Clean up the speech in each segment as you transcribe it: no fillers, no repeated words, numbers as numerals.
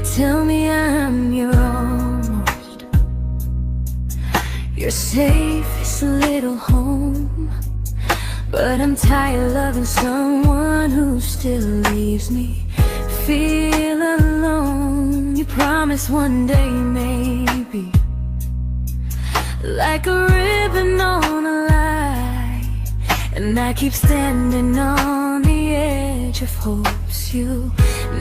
tell me I'm your almost, your safest little home. But I'm tired loving someone who still leaves me feel alone. You promise one day maybe, like a ribbon on a line, and I keep standing on the edge of hopes you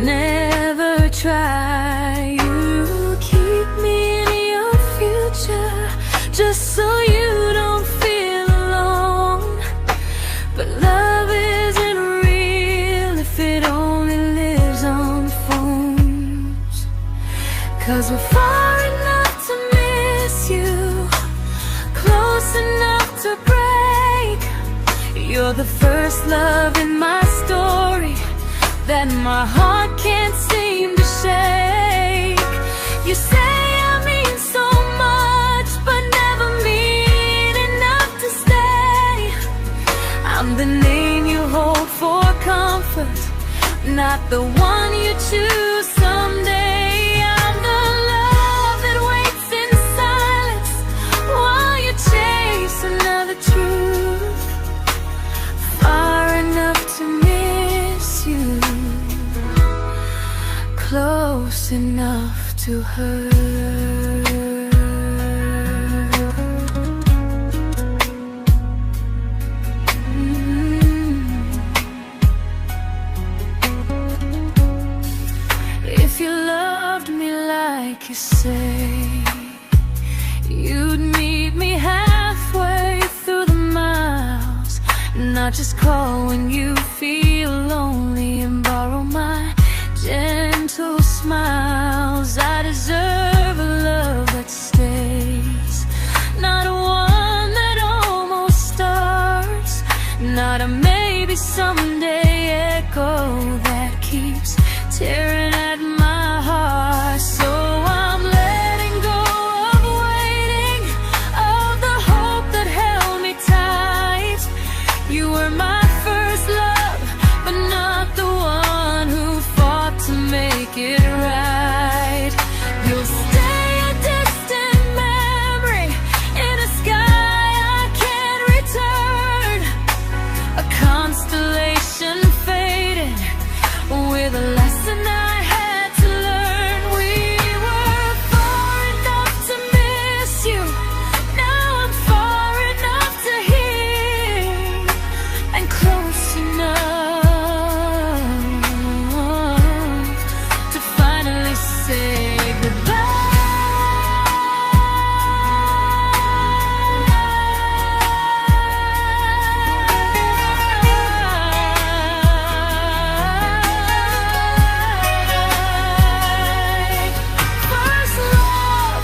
never try. You keep me in your future just so you don't feel alone. But love isn't real if it only lives on phones. 'Cause we're far enough to miss you, close enough to break. You're the first love in my story that my heart can't seem to shake. You say I mean so much, but never mean enough to stay. I'm the name you hold for comfort, not the one you choose someday. I'm the love that waits in silence while you chase another truth. Far enough to miss you, close enough to hurt. If you loved me like you say, you'd meet me halfway through the miles, not just call when you feel lonely and borrow my gentle smiles. I deserve a love that stays, not a one that almost starts, not a maybe someday echo that keeps tearing at my heart. So I'm letting go of waiting, of the hope that held me tight. You were my first love, but not the one who fought to make it right. You'll stay a distant memory in a sky I can't return, a constellation faded with a lesson I had to learn. We were far enough to miss you, now I'm far enough to hear, and close enough to finally say goodbye. First love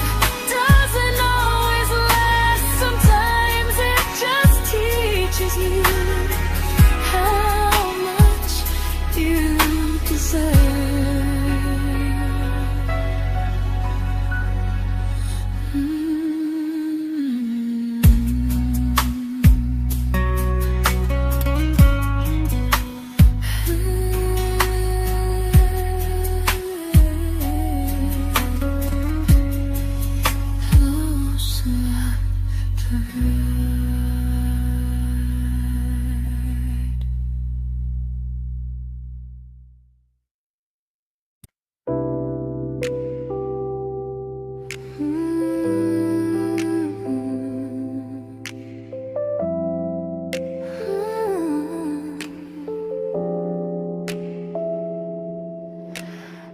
doesn't always last, sometimes it just teaches you how much you deserve. Close enough to hurt.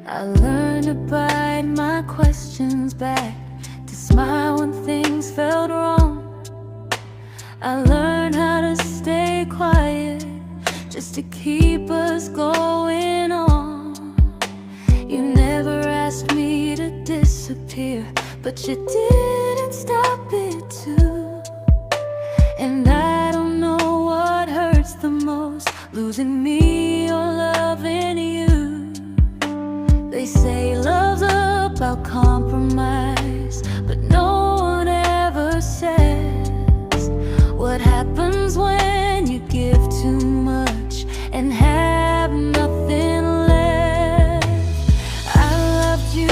I learned to bite my questions back, to smile when things felt wrong. I learned how to stay quiet just to keep us going on. You never asked me to disappear, but you didn't stop it too. And I don't know what hurts the most, losing me or loving you. They say love's about compromise, but no one ever says what happens when you give too much and have nothing left. I loved you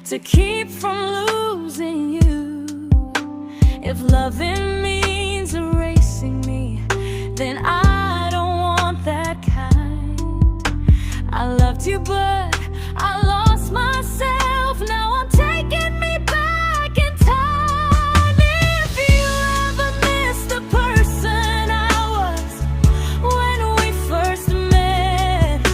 to keep from losing you. If loving means erasing me, then I don't want that kind. I loved you, but I lost myself. Now I'm taking me back in time. If you ever missed the person I was when we first met,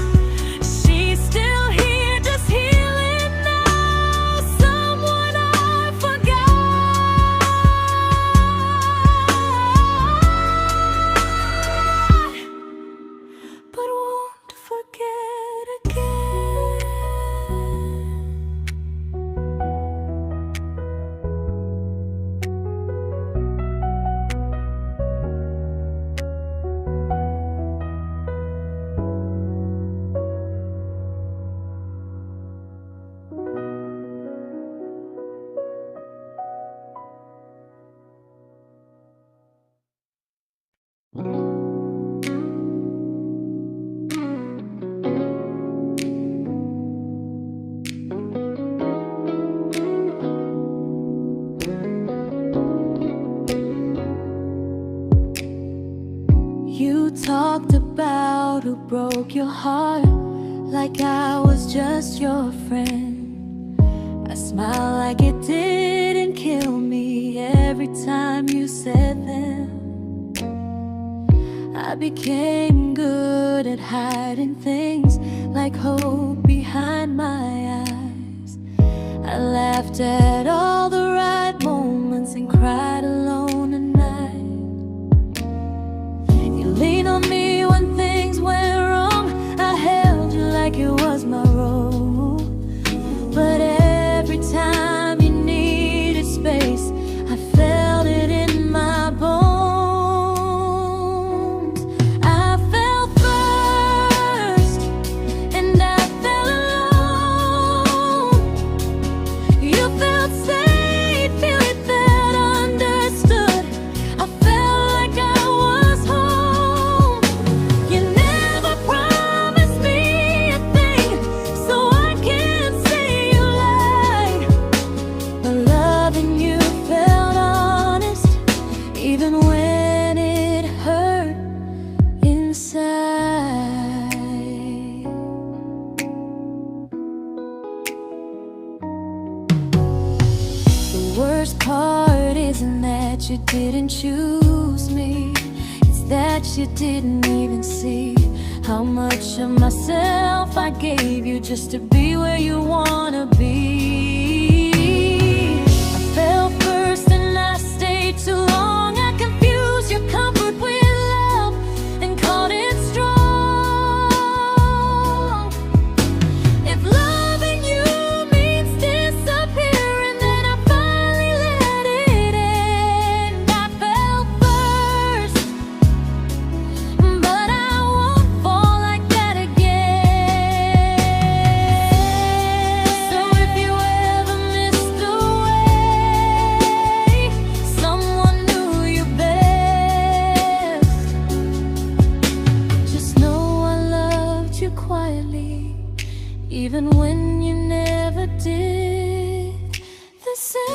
she's still here, just healing now. Someone I forgot, but won't forget again. You talked about who broke your heart, like I was just your friend. I smiled like it didn't kill me every time you said them. I became good at hiding things like hope behind my eyes. I laughed at all the right moments and cried alone at night. You leaned on me when things went wrong. I held you like it was my role. But every time you needed space, I felt it in my bones. I fell first, and I fell alone. You felt safe, you felt understood. I felt like I was home. You never promised me a thing, so I can't say you lied. But loving you felt honest, even when it hurt inside. The worst part isn't that you didn't choose me, it's that you didn't even see how much of myself I gave you just to be where you wanna be. I fell first and I stayed too long. I confused your comfort with love and called it strong. If loving you means disappearing, then I finally let it end. I fell first, but I won't fall like that again. So if you ever missed a way, someone knew you best, just know I loved you quietly, even when you never did the same.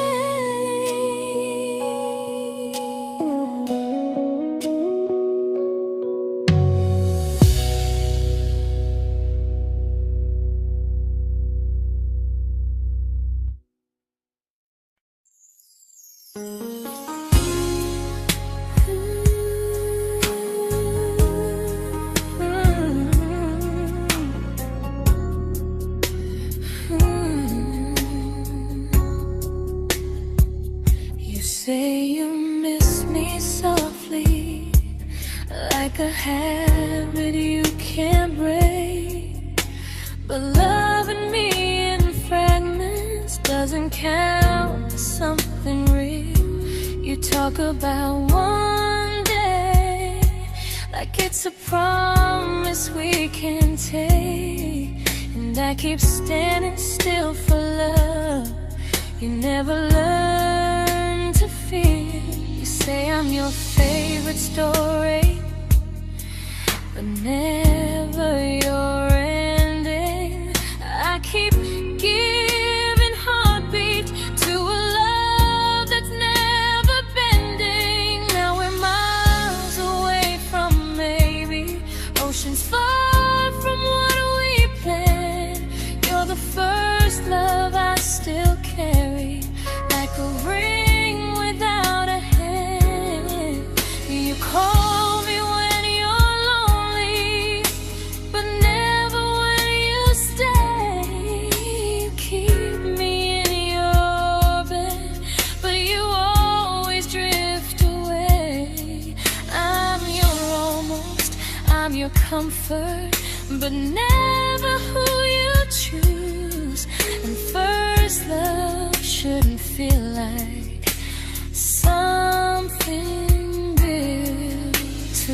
You say you miss me softly, like a habit you can't break. But loving me in fragments doesn't count as something real. You talk about one day like it's a promise we can take, and I keep standing still for love. You never learn to feel. You say I'm your favorite story, but never your ending. I keep giving heart a ring without a hand. You call me when you're lonely, but never when you stay. You keep me in your bed, but you always drift away. I'm your almost, I'm your comfort, but never who you choose. And first love shouldn't feel like something built to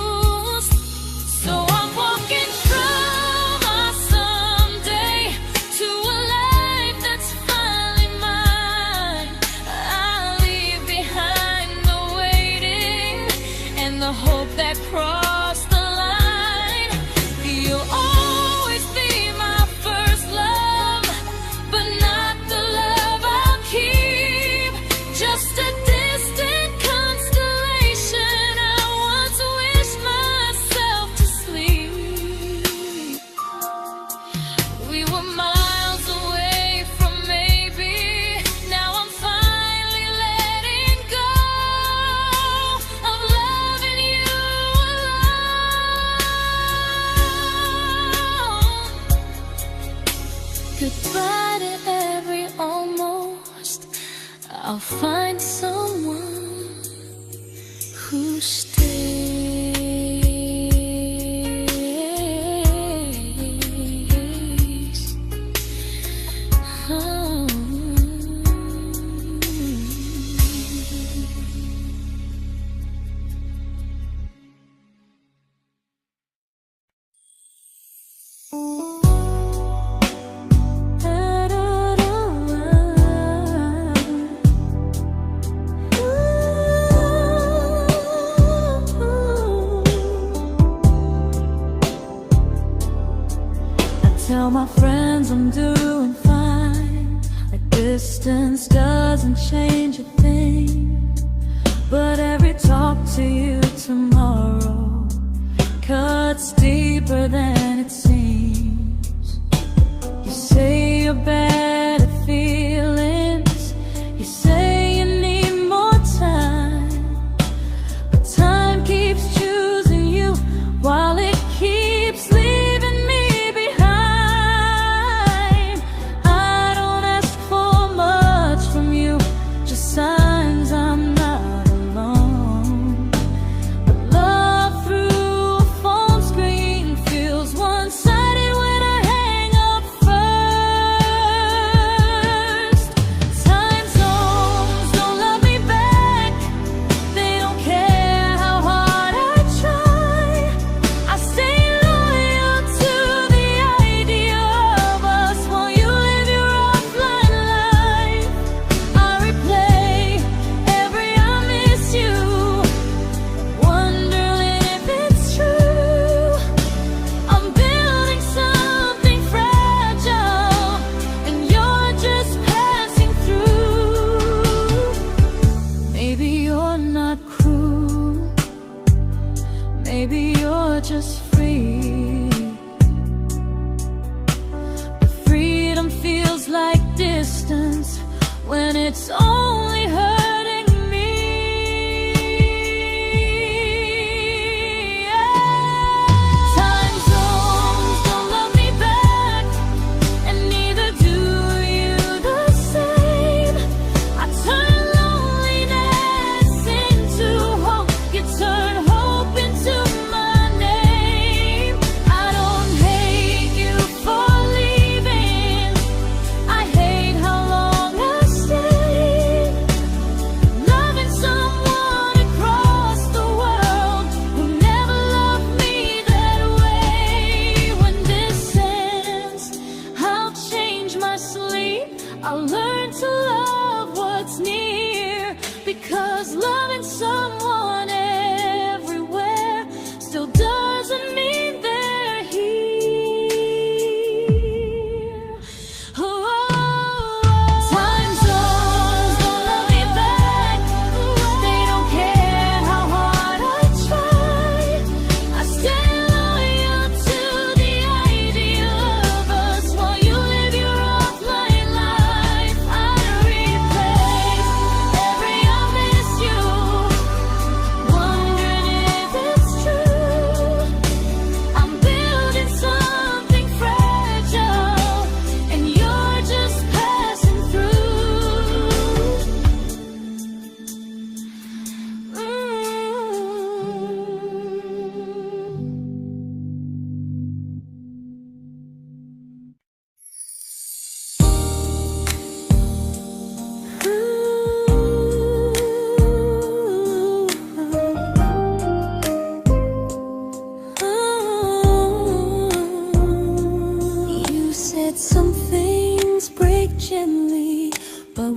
lose. So I'm walking from our someday to a life that's finally mine. I'll leave behind the waiting and the hope that crossed the line. You'll always be my first love, but not the love I'll keep. Just a distant constellation I once wished myself to sleep. We were miles away from maybe. Now I'm finally letting go of loving you alone. Goodbye to every almost. I'll find someone who stays. Oh. Tell my friends I'm doing fine, like distance doesn't change a thing. But every talk to you tomorrow cuts deeper than it seems. You say you're bad at feelings, you say you need more time, but time keeps choosing you while it keeps leaving me behind. I don't ask for much from you, just signs I'm not alone. But love through a phone screen feels one-sided when I hang up first.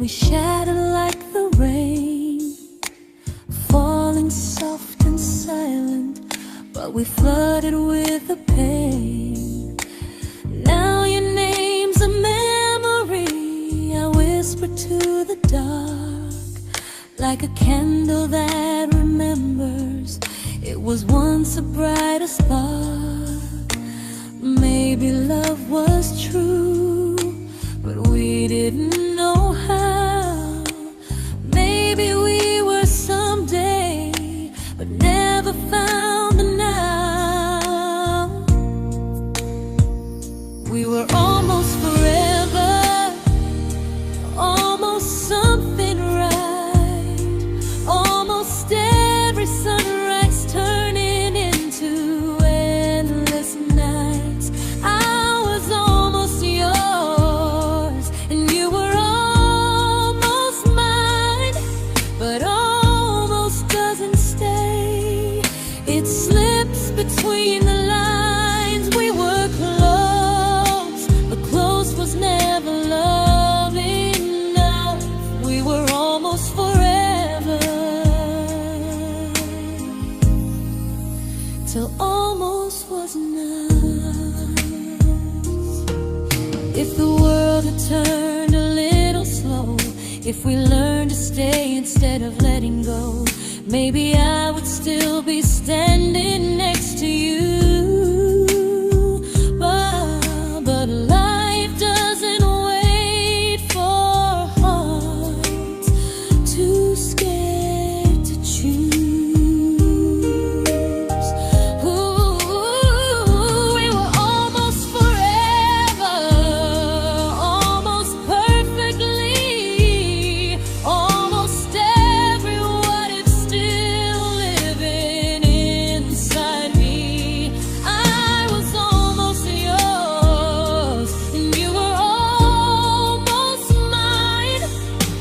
we shattered like the rain, falling soft and silent, but we flooded with the pain. Now your name's a memory I whisper to the dark, like a candle that remembers it was once a brighter spark. Maybe love was true, but we didn't know how. Maybe we were someday, but never found the now. We were almost forever, almost something right, almost every sunrise turning into endless nights. I was almost yours, and you were almost mine, but almost doesn't stay. It slips between the lines. We were close, but close was never love enough. We were almost forever, till almost was enough. If the world had turned a little slow, if we learned to stay instead of letting go, maybe I would still be standing next to you. But life doesn't wait for hearts too scared to choose. Ooh, we were almost forever, almost perfectly, almost every what if still living inside me. I was almost yours, and you were almost mine,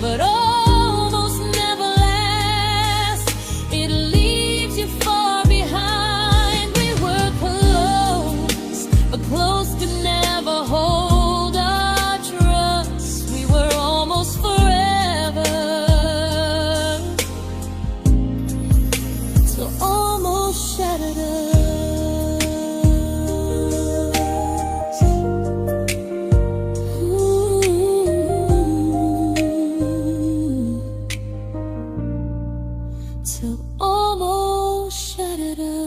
but almost never lasts. It leaves you far behind. We were close, but close could never hold our trust. We were almost forever, till almost shattered us. Ooh, till almost shattered us.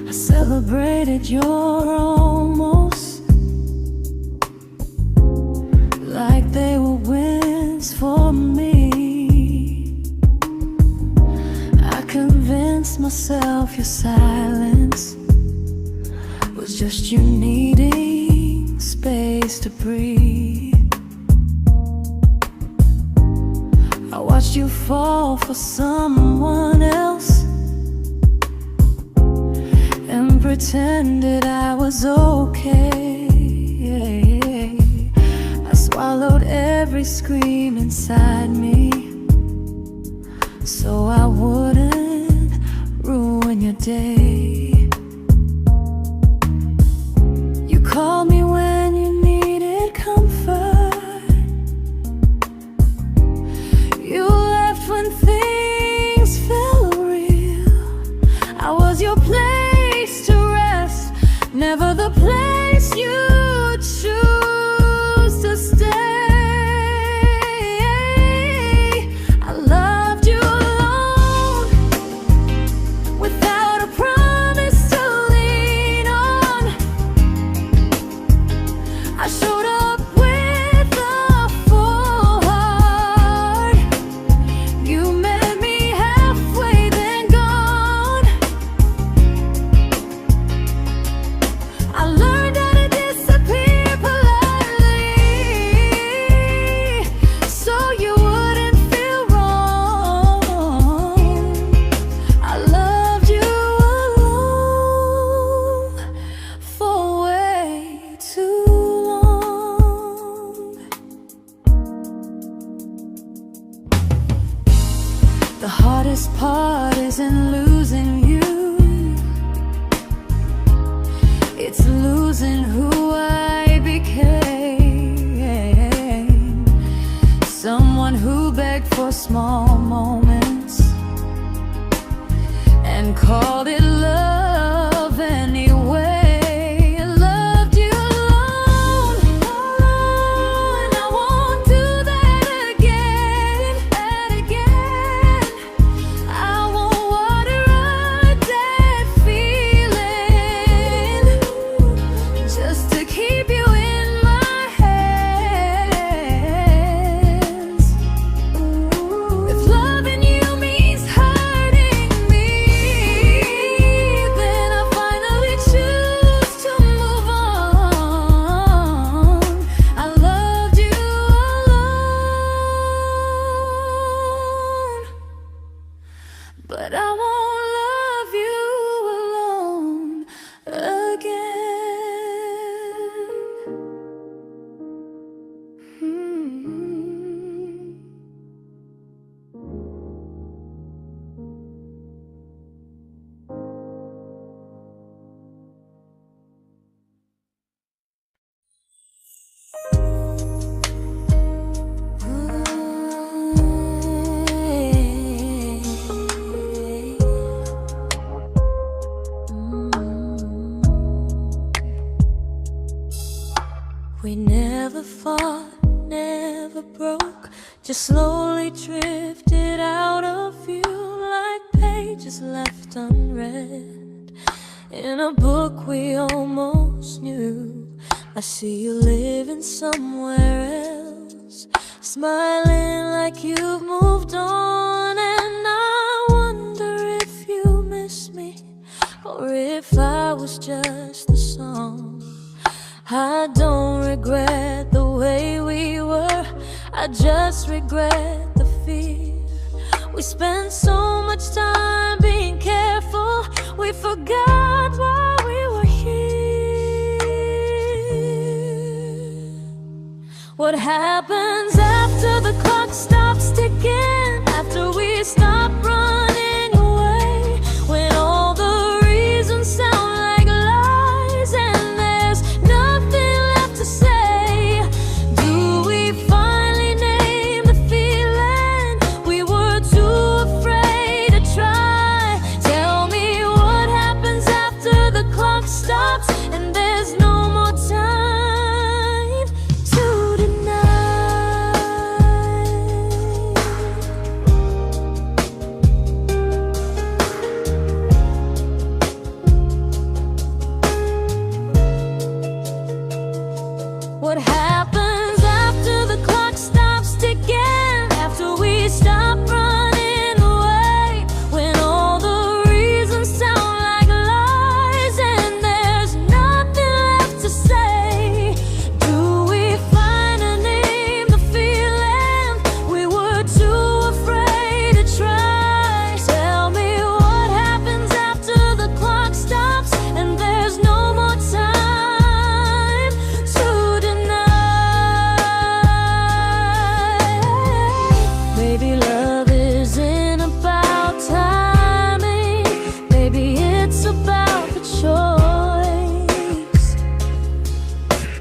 I celebrated your almost like they were wins for me. I convinced myself your silence was just you needing space to breathe. I watched you fall for someone else and pretended I was okay. I swallowed every scream inside me, so I wouldn't ruin your day. You called me when you needed comfort. You left when things felt real. I was your place to rest, never the place you choose to stay. I loved you alone, without a promise. heart isn't losing you, it's losing who I became. Someone who begged for small moments and called it love anyway. Loved you alone, and I won't do that again, and again. I won't water a dead feeling just to keep you in my hands. If loving you means hurting me, then I finally choose to move on. I loved you alone, but I won't love you alone again. We never fought, never broke, just slowly drifted out of view like pages left unread in a book we almost knew. I see you living somewhere else, smiling like you've moved on, and I wonder if you miss me or if I was just a song. I don't regret the way we were, I just regret the fear. We spent so much time being careful, we forgot why we were here. What happens after the clock stops ticking, after we stop running away, when all the reasons sound like lies and there's nothing left to say? Do we finally name the feeling we were too afraid to try? Tell me what happens after the clock stops and there's no more time to deny. What happens after the clock stops ticking, after we stop running away, when all the reasons sound like lies and there's nothing left to say? Do we finally name the feeling we were too afraid to try? Tell me what happens after the clock stops and there's no more time to deny. Maybe love isn't about timing, maybe it's about the choice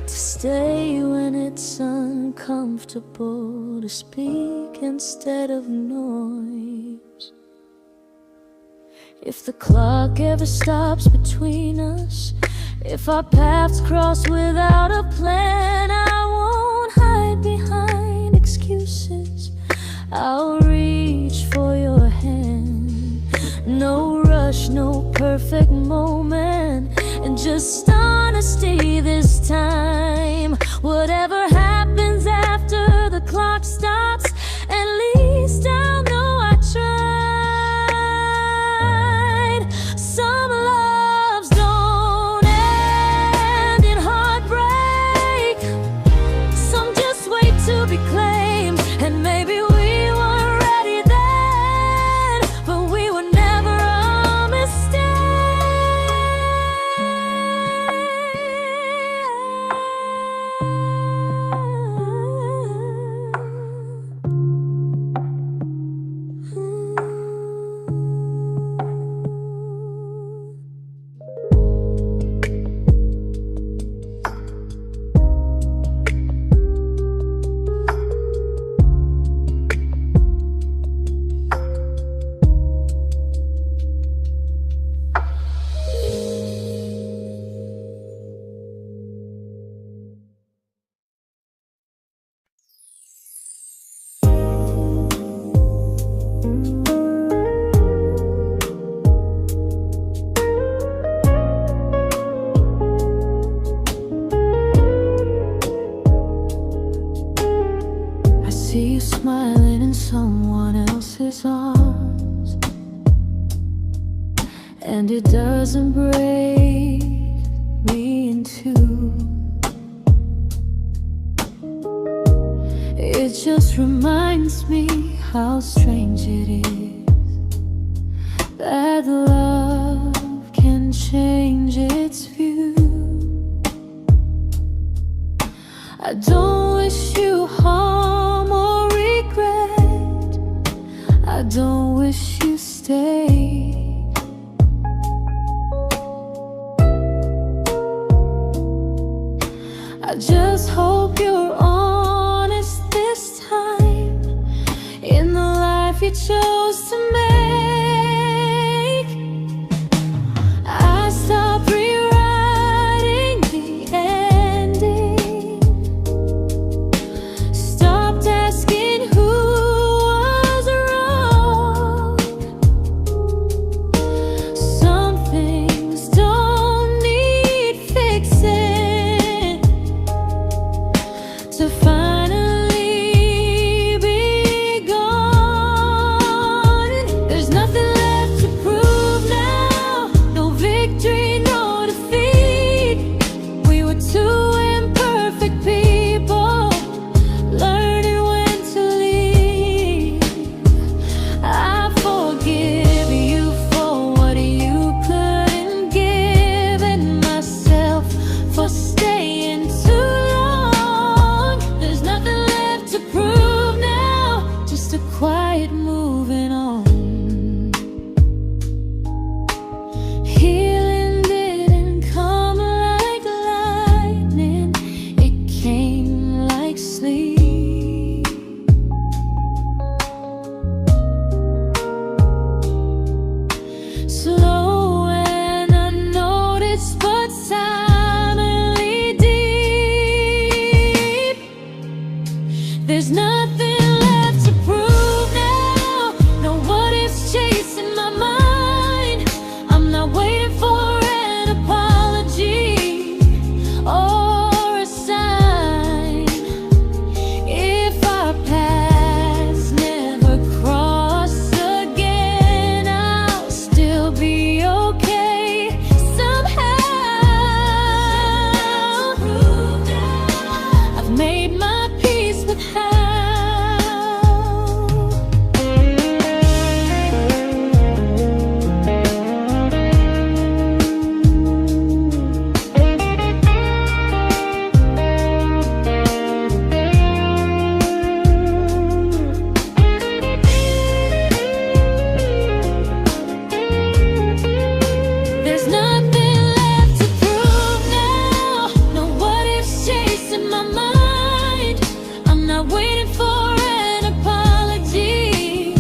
to stay when it's uncomfortable, to speak instead of noise. If the clock ever stops between us, if our paths cross without a plan, I won't hide behind excuses, I'll reach for your hand. No rush, no perfect moment, and just honesty this time. Whatever happens after the clock stops, at least I'll know I tried. Some loves don't end in heartbreak, some just wait to be claimed, and maybe we weren't ready then, but we were never a mistake. and it doesn't break me in two. It just reminds me how strange it is that love can change its view. I don't wish you harm or regret. I don't wish you stay. I just hope you're honest this time in the life you chose to make. I stopped rewriting the ending, stopped asking who was wrong. Some things don't need fixing to finally be gone. There's nothing left to prove now, no victory, no defeat. We were two imperfect people, learning when to leave. I forgive you for what you couldn't give, and myself for staying too long. There's nothing left to prove now, just a quiet moving on. Healing didn't come like lightning, it came like sleep. Slow and unnoticed, but silently deep. There's nothing left to prove now, no what ifs chasing my mind. I'm not waiting for an apology or a sign. If our paths never cross again, I'll still be okay somehow. I've made my peace with how. There's nothing left to prove now, no what ifs chasing my mind. I'm not waiting for an apology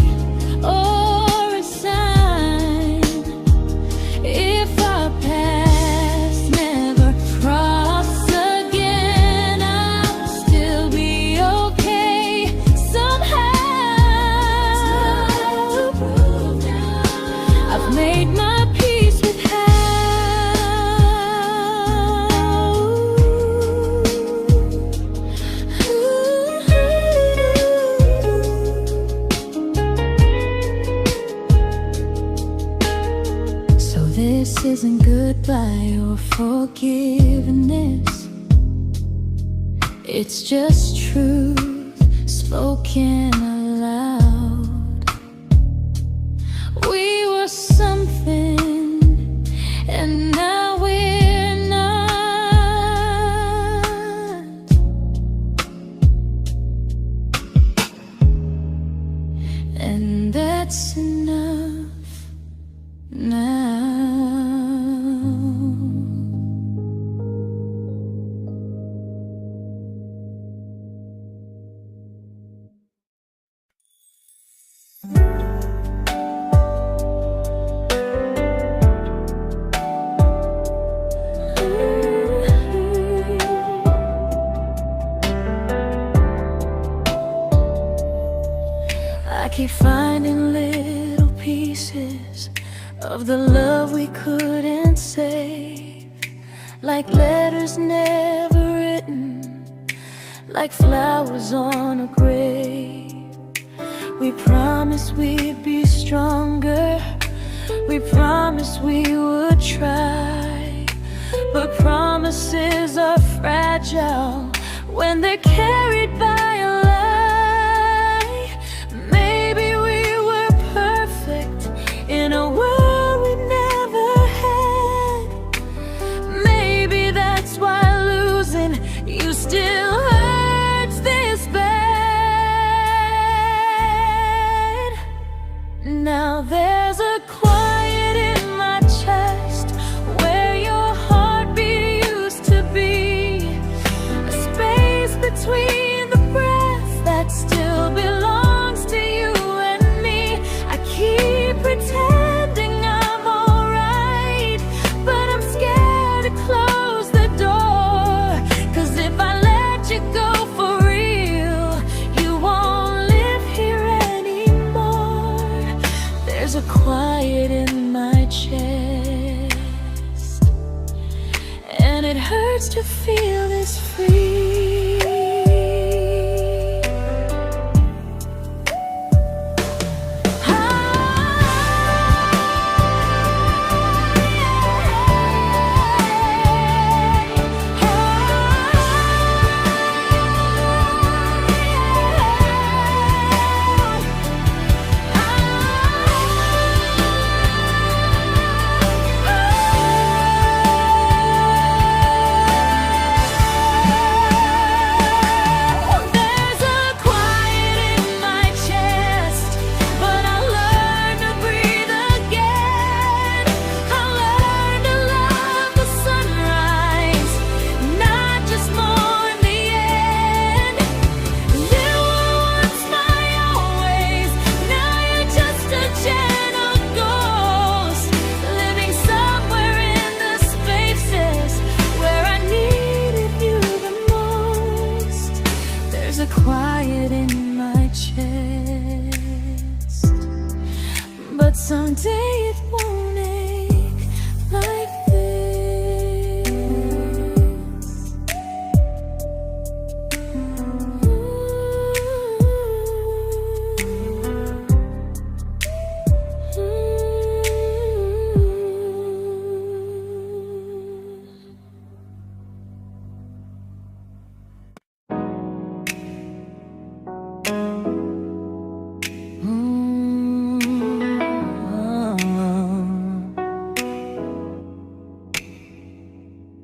or a sign. If our paths never cross again, I'll still be okay somehow. I've made my peace with how. So this isn't goodbye or forgiveness, it's just truth spoken aloud. We were something, and now we're not. And that's enough now. I keep finding little pieces of the love we couldn't save, like letters never written, like flowers on a grave. We promised we'd be stronger, We promised we would try, but promises are fragile when they're carried by a lie. Maybe we were perfect in a world we never had. Maybe that's why losing you still hurts this bad. Now there's a quiet in my chest where your heartbeat used to be, a space between the breaths that still belongs to you and me. I keep pretending I'm alright, but I'm scared to close the door, 'cause if I let you go for real, you won't live here anymore. There's a quiet in my chest, and it hurts to feel this free. Quiet in my chest, but someday it won't ache like this.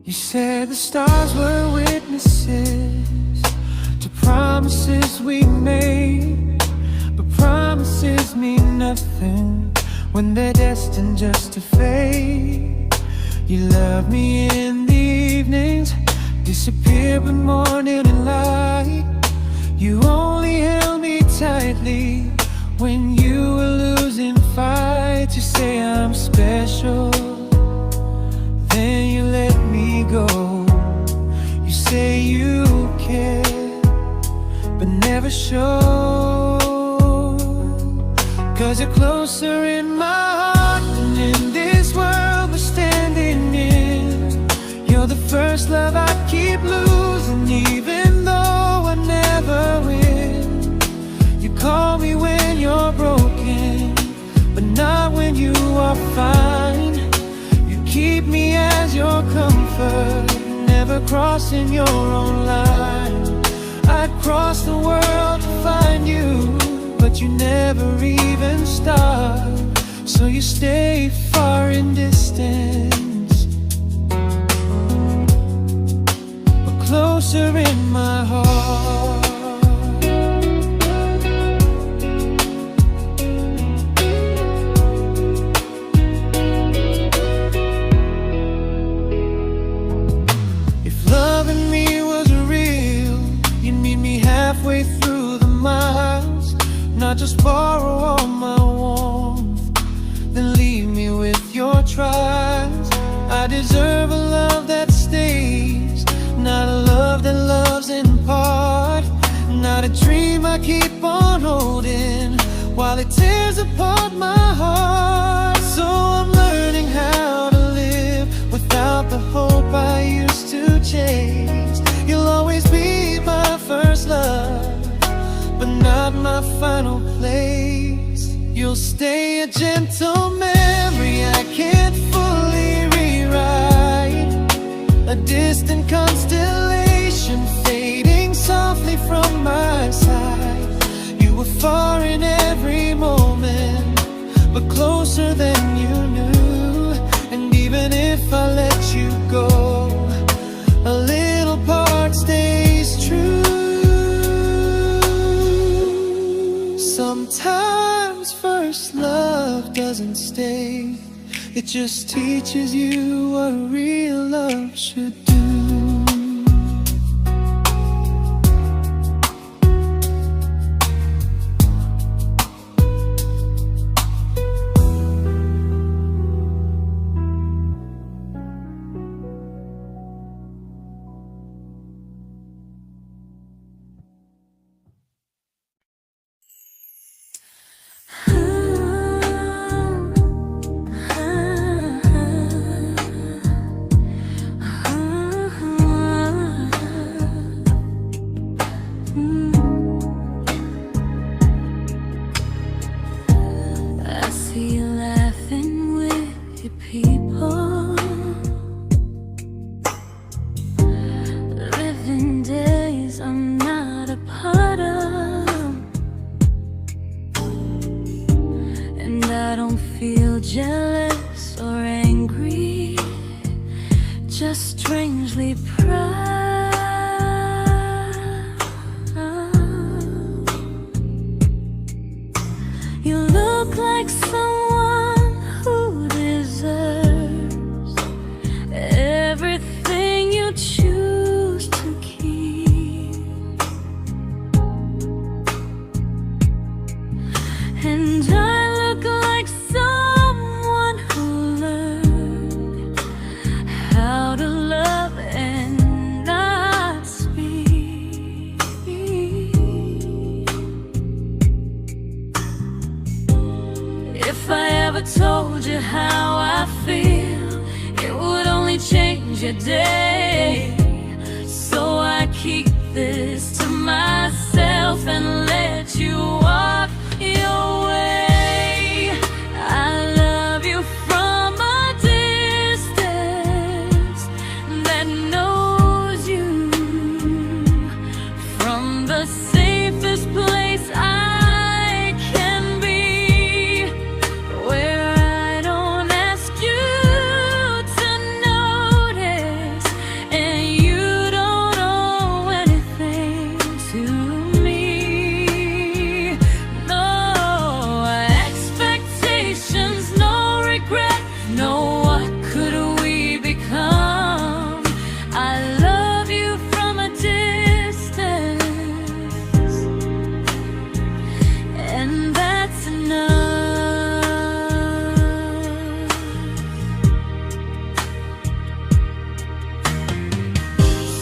You said the stars were witnesses to promises we made, but promises mean nothing when they're destined just to fade. You love me in the evenings, disappear when morning and light. You only held me tightly when you were losing fights. You say I'm special, then you let me go. You say you care, but never show, 'cause you're closer in my heart than in this world we're standing in. You're the first love I keep losing, even though I never win. You call me when you're broken, but not when you are fine. Keep me as your comfort, never crossing your own line. I'd cross the world to find you, but you never even start. So you stay far in distance, but closer in my heart. Halfway through the miles, not just borrow all my warmth, then leave me with your trials. I deserve a love that stays, not a love that loves in part, not a dream I keep on holding while it tears apart my heart. So I'm learning how to live without the hope I used to chase. You'll always be my first love, but not my final place. You'll stay a gentle memory mistake. It just teaches you what real love should do. Jealous or angry, just strangely proud. You look like someone who deserves everything you choose to keep, and I look like someone who learned how to love and not speak. If I ever told you how I feel, it would only change your day. So I keep this to myself and let you walk your way. I love you from a distance that knows you, from the safest place I can be, where I don't ask you to notice and you don't owe anything to me. No expectations, no regret, no what could we become. I love you from a distance, and that's enough.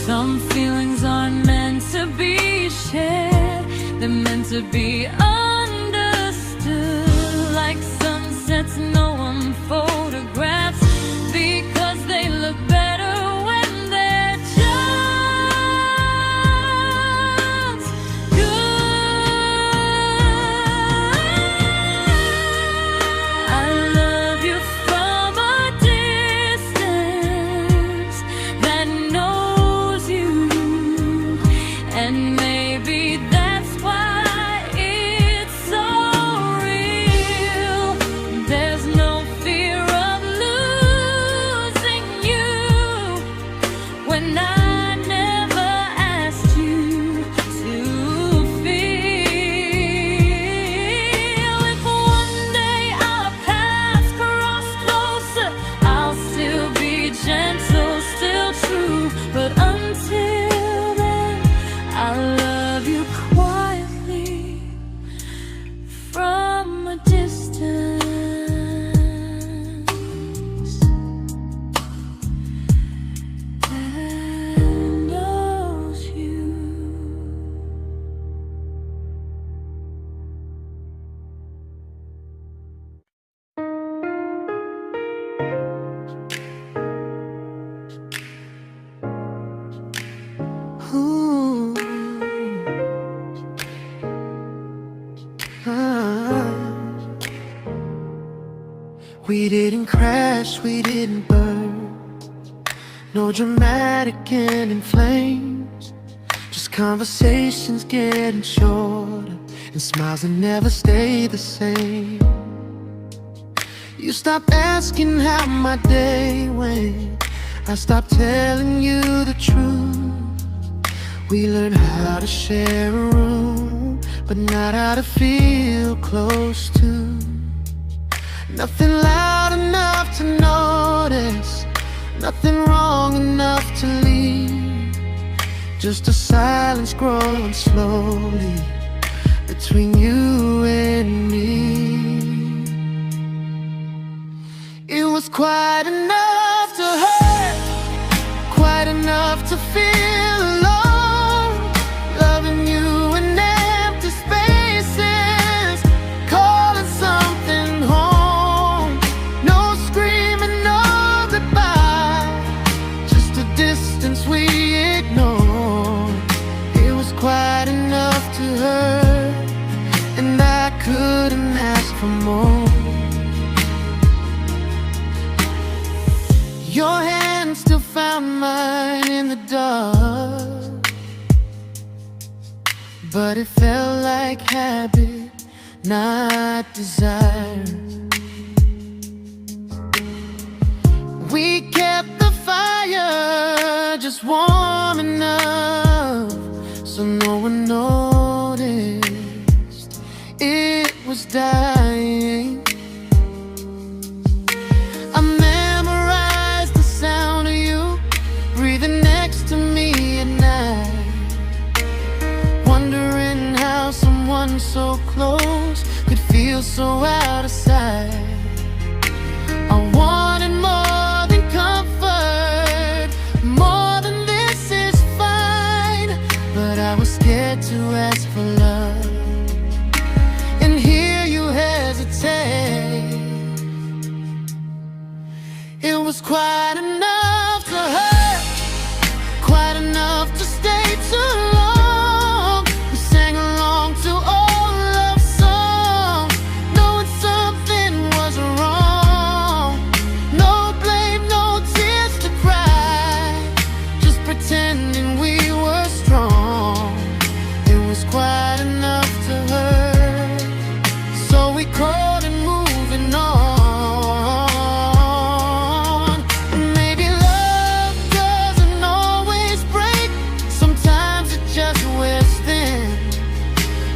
Some feelings aren't meant to be shared, they're meant to be understood, like sunsets no one photographs, because they look better when they're just good. I love you from a distance that knows you, and maybe that's why it's so real. There's no fear of losing you when I never asked you to feel. If one day our paths cross closer, I'll still be gentle, still true, but until then, I love you quietly from a distance that knows you. Ooh. Ah. We didn't crash, we didn't burn, no dramatic end in flames, just conversations getting shorter and smiles that never stay the same. You stopped asking how my day went, I stopped telling you the truth. We learned how to share a room, but not how to feel close to. Nothing loud enough to notice, nothing wrong enough to leave. Just a silence growing slowly between you and me. It was quite enough to hurt, quite enough to feel alone. Loving you in empty spaces, calling something home. No screaming, no goodbye, just a distance we ignored. It was quite enough to hurt, and I couldn't ask for more. Your hand still found mine in the dark, but it felt like habit, not desire. We kept the fire just warm enough so no one noticed it was dying. I memorized the sound of you breathing next to me at night, wondering how someone so close could feel so out of sight. I wanted more than comfort, more than this is fine, but I was scared to ask for love and hear you hesitate. It was quite enough to hurt, quite enough to stay too long. We sang along to old love songs, knowing something was wrong. No blame, no tears to cry, just pretending we were strong. It was quite enough to hurt, so we called and moving on. Maybe love doesn't always break, sometimes it just wears thin,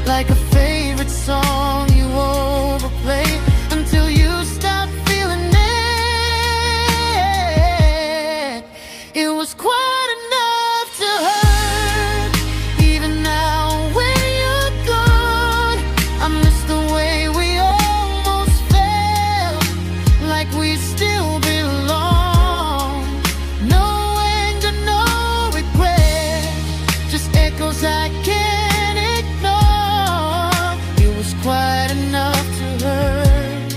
like a favorite song you overplay until you stop feeling it. It was quite enough to hurt, even now when you're gone. I miss the way we almost felt, like we still belong. No anger, no regret, just echoes I can't ignore. It was quite enough to hurt,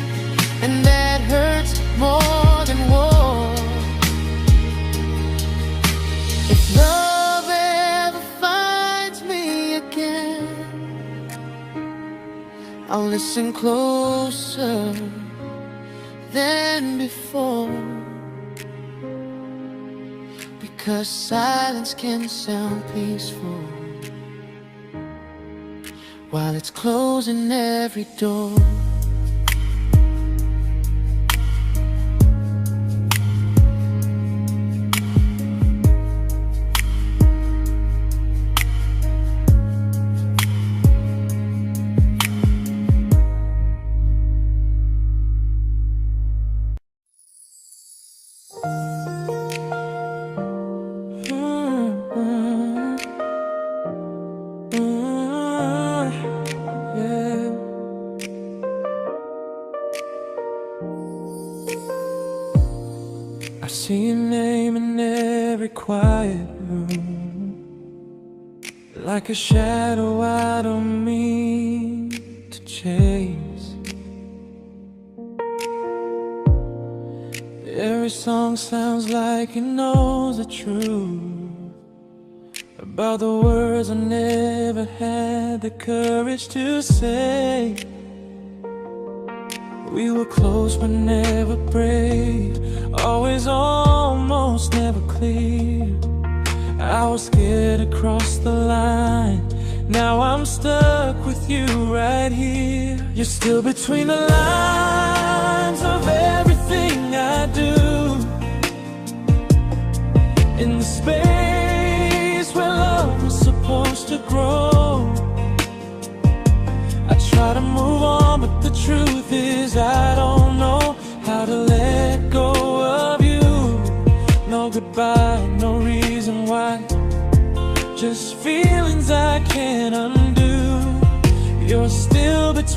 and that hurts more than war. If love ever finds me again, I'll listen closer than before, because silence can sound peaceful while it's closing every door. I see your name in every quiet room, like a shadow I don't mean to chase. Every song sounds like it knows the truth about the words I never had the courage to say. We were close but never brave, always almost never clear. I was scared to cross the line, now I'm stuck with you right here. You're still between the lines of everything I do, in the space where love was supposed to grow. I try to move on, but the truth is I don't know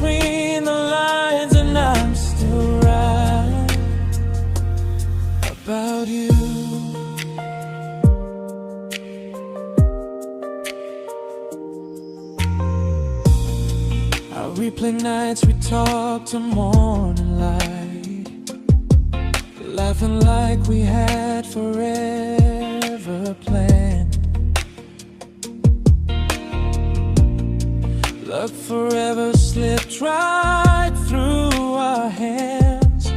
between the lines, and I'm still right about you. I replay nights we talk to morning light, laughing like we had forever planned. Luck forever slipped right through our hands,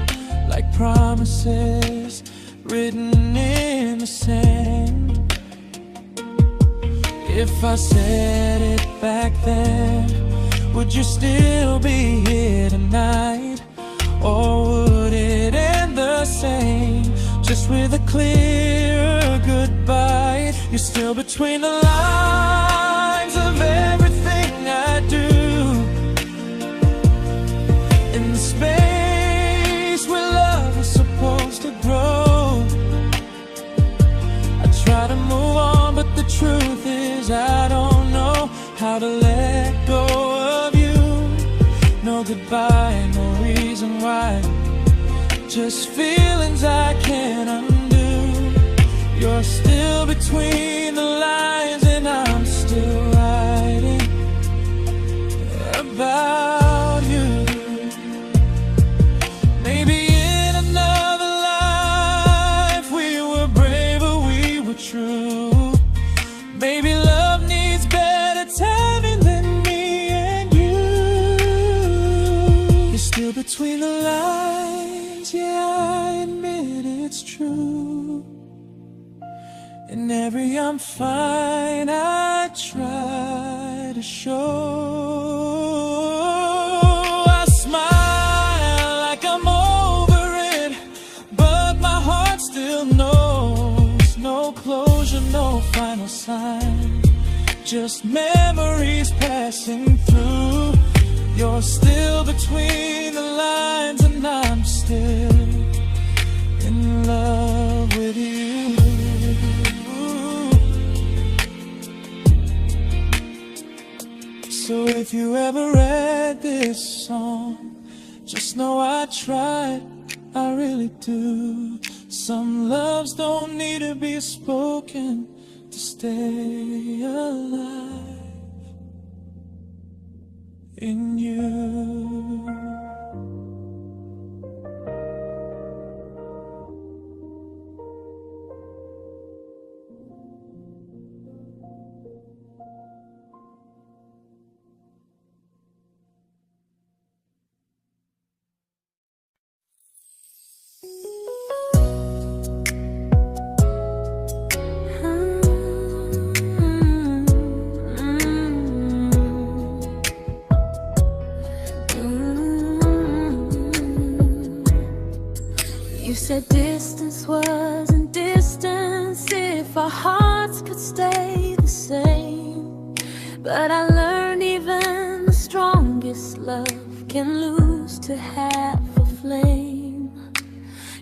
like promises written in the sand. If I said it back then, would you still be here tonight? Or would it end the same, just with a clear goodbye? You're still between the lines of everything I do, in the space where love is supposed to grow. I try to move on, but the truth is I don't know how to let go of you. No goodbye, no reason why, just feelings I can't undo. You're still between the lines, and I'm still writing about you. Maybe in another life we were braver, we were true. Maybe love needs better timing than me and you. You're still between the lines, yeah, I admit it's true. In every I'm fine I try to show. I smile like I'm over it, but my heart still knows. No closure, no final sign, just memories passing through. You're still between the lines, and I'm still in love with you. So if you ever read this song, just know I tried, I really do. Some loves don't need to be spoken to stay alive in you. You said distance wasn't distance if our hearts could stay the same. But I learned even the strongest love can lose to half a flame.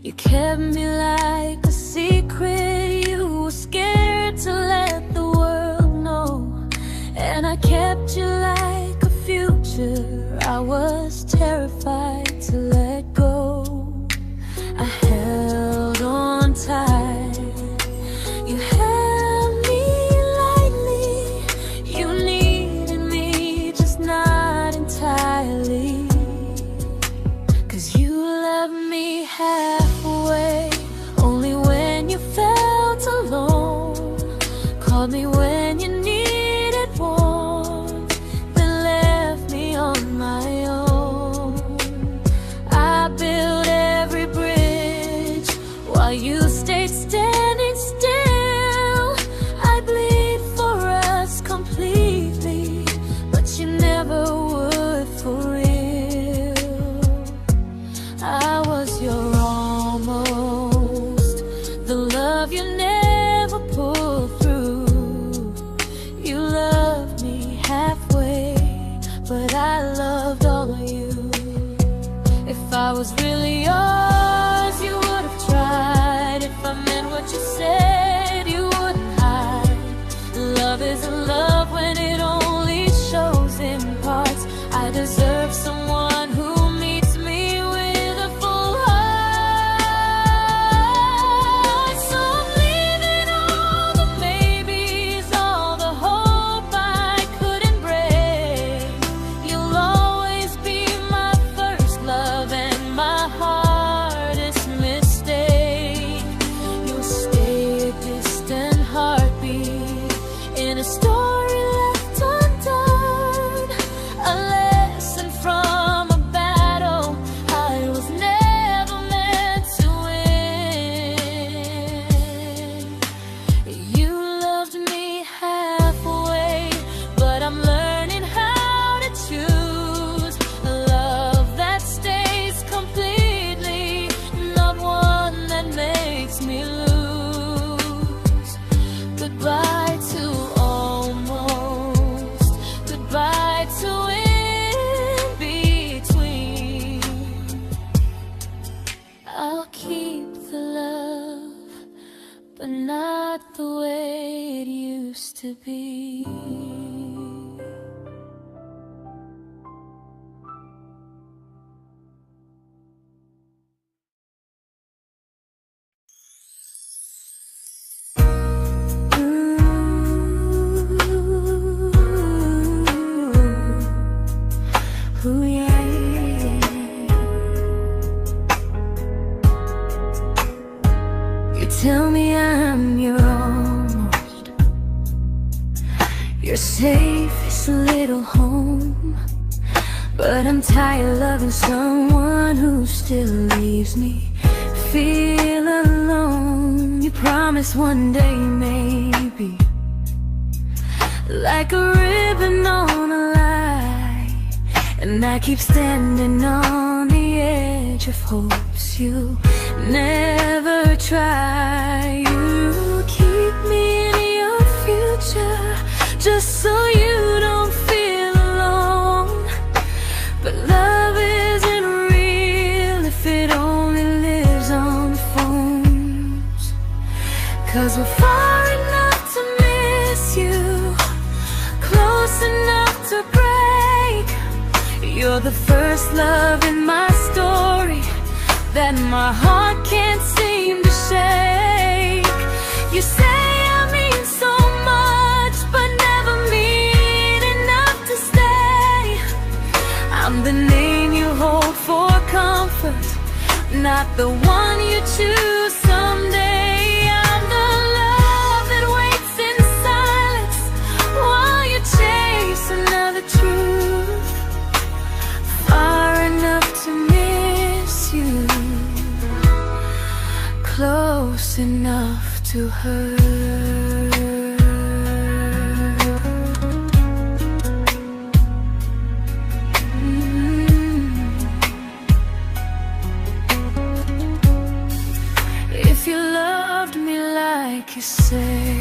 You kept me like a secret you were scared to let the world know. And I kept you like a future I was terrified to let go. I held on tight, you held me lightly. You needed me, just not entirely. 'Cause you loved me halfway, only when you felt alone. Called me when you needed warmth, then left me on my own. I built every bridge while you stayed standing still. I bleed for us completely, but you never would for real. I was your almost, the love you never pulled through. You loved me halfway, but I loved all of you. If I was really yours, you would have tried. If I meant what you said, you wouldn't hide. Love isn't love when it only shows in parts. I deserve someone but not the way it used to be. Ooh, yeah, yeah. You tell me I'm your almost, your safest little home, but I'm tired loving someone who still leaves me feel alone. You promise one day maybe, like a ribbon on a line, and I keep standing on the edge of hopes you never try. You keep me in your future just so you don't feel alone. But love isn't real if it only lives on phones. 'Cause we're far enough to miss you, close enough to break. You're the first love in my story that my heart can't seem to shake. You say I mean so much, but never mean enough to stay. I'm the name you hold for comfort, not the one you choose someday. I'm the love that waits in silence while you chase another truth. Far enough to miss you, close enough to hurt. If you loved me like you say,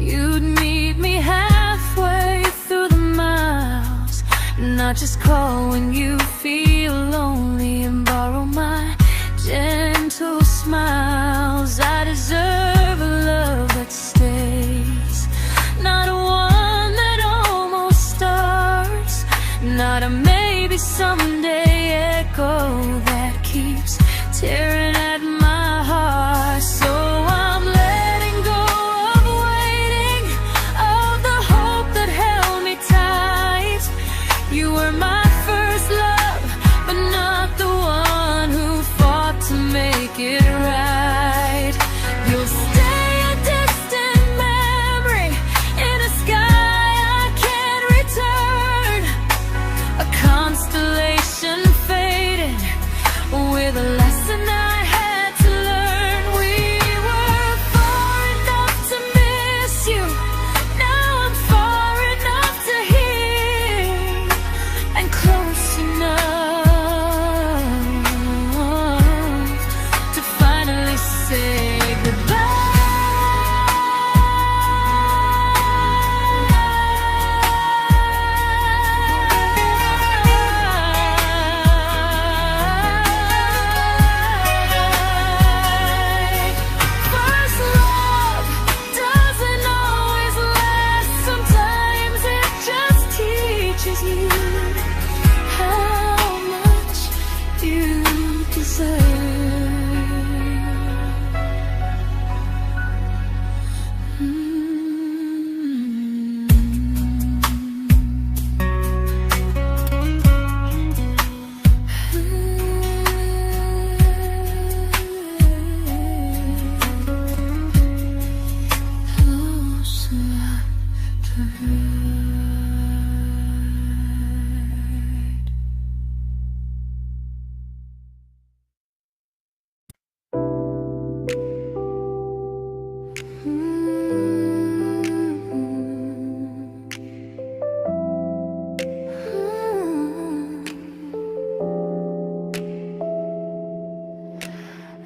you'd meet me halfway through the miles, not just call when you feel lonely and borrow my gentle smiles. I deserve a love that stays, not one that almost starts, not a maybe someday echo that keeps tearing at my heart. So I'm letting go of waiting, of the hope that held me tight. You were my first love, but not the one who fought to make it right. You'll stay a distant memory in a sky I can't return, a constellation fading with a lesson I had to learn. We were far enough to miss you, now I'm far enough to hear, and close enough to finally say goodbye. First love doesn't always last, sometimes it just teaches you how much you deserve. Close enough to hurt.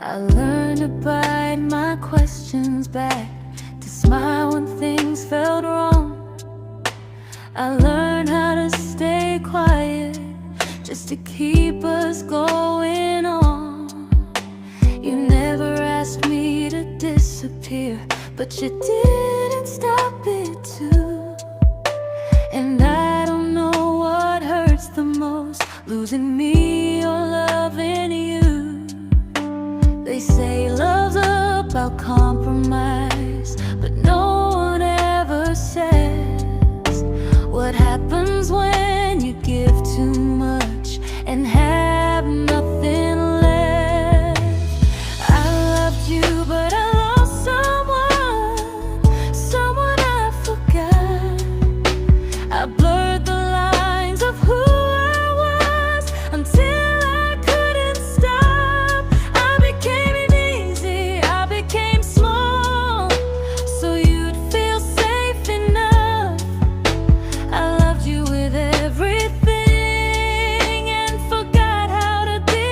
I learned to bite my questions back, to smile when things felt wrong. I learned how to stay quiet just to keep us going on. You never asked me to disappear, but you didn't stop it too. And I don't know what hurts the most, losing me or loving you. They say love's about compromise, but no one ever says what happens when you give too much and have nothing left. I loved you, but I lost someone I forgot. I blurred the lines of who I was until I couldn't stop. I became easy, I became small, so you'd feel safe enough. I loved you with everything and forgot how to be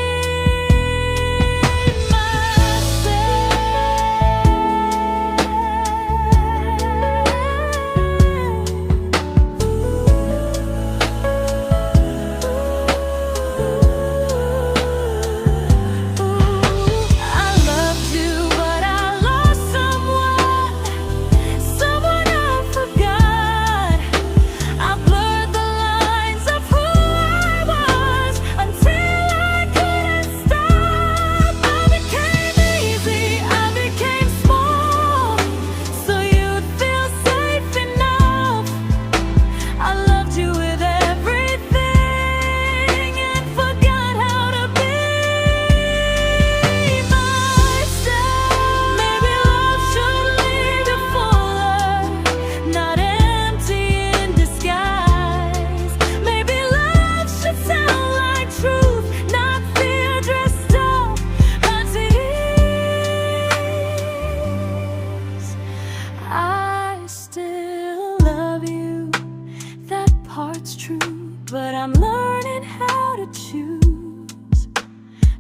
but I'm learning how to choose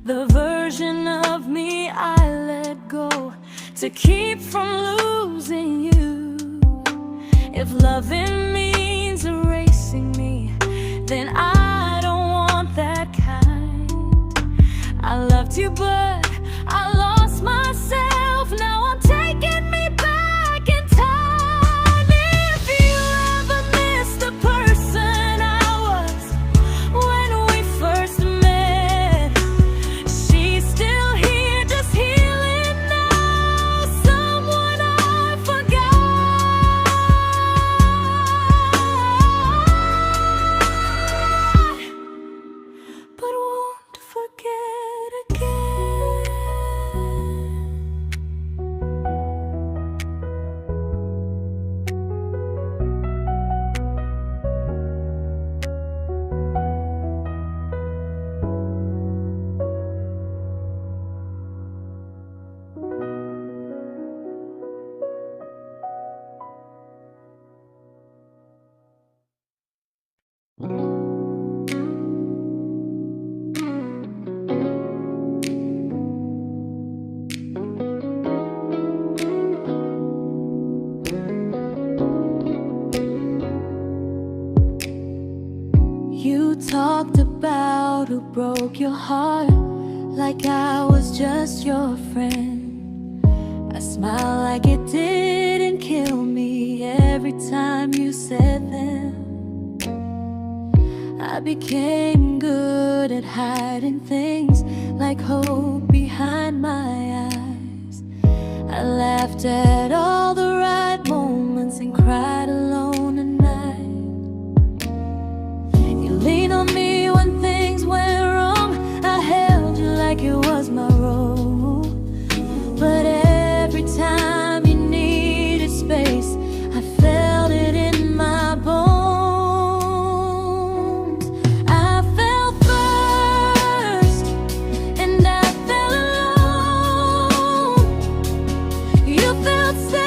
the version of me I let go to keep from losing you. If loving means erasing me, then I don't want that kind. I loved you, but I lost myself. Now I'm taking me back in time. If you ever miss the person I was when we first met, she's still here, just healing now. Someone I forgot, but won't forget again. You talked about who broke your heart, like I was just your friend. I smile like it didn't kill me every time you said them. I became good at hiding things like hope behind my eyes. I laughed at all the right moments and cried alone at night. You leaned on me when things went wrong. I held you like it was my role. But every time you needed space, I felt it in my bones. I fell first, and I fell alone. You felt safe.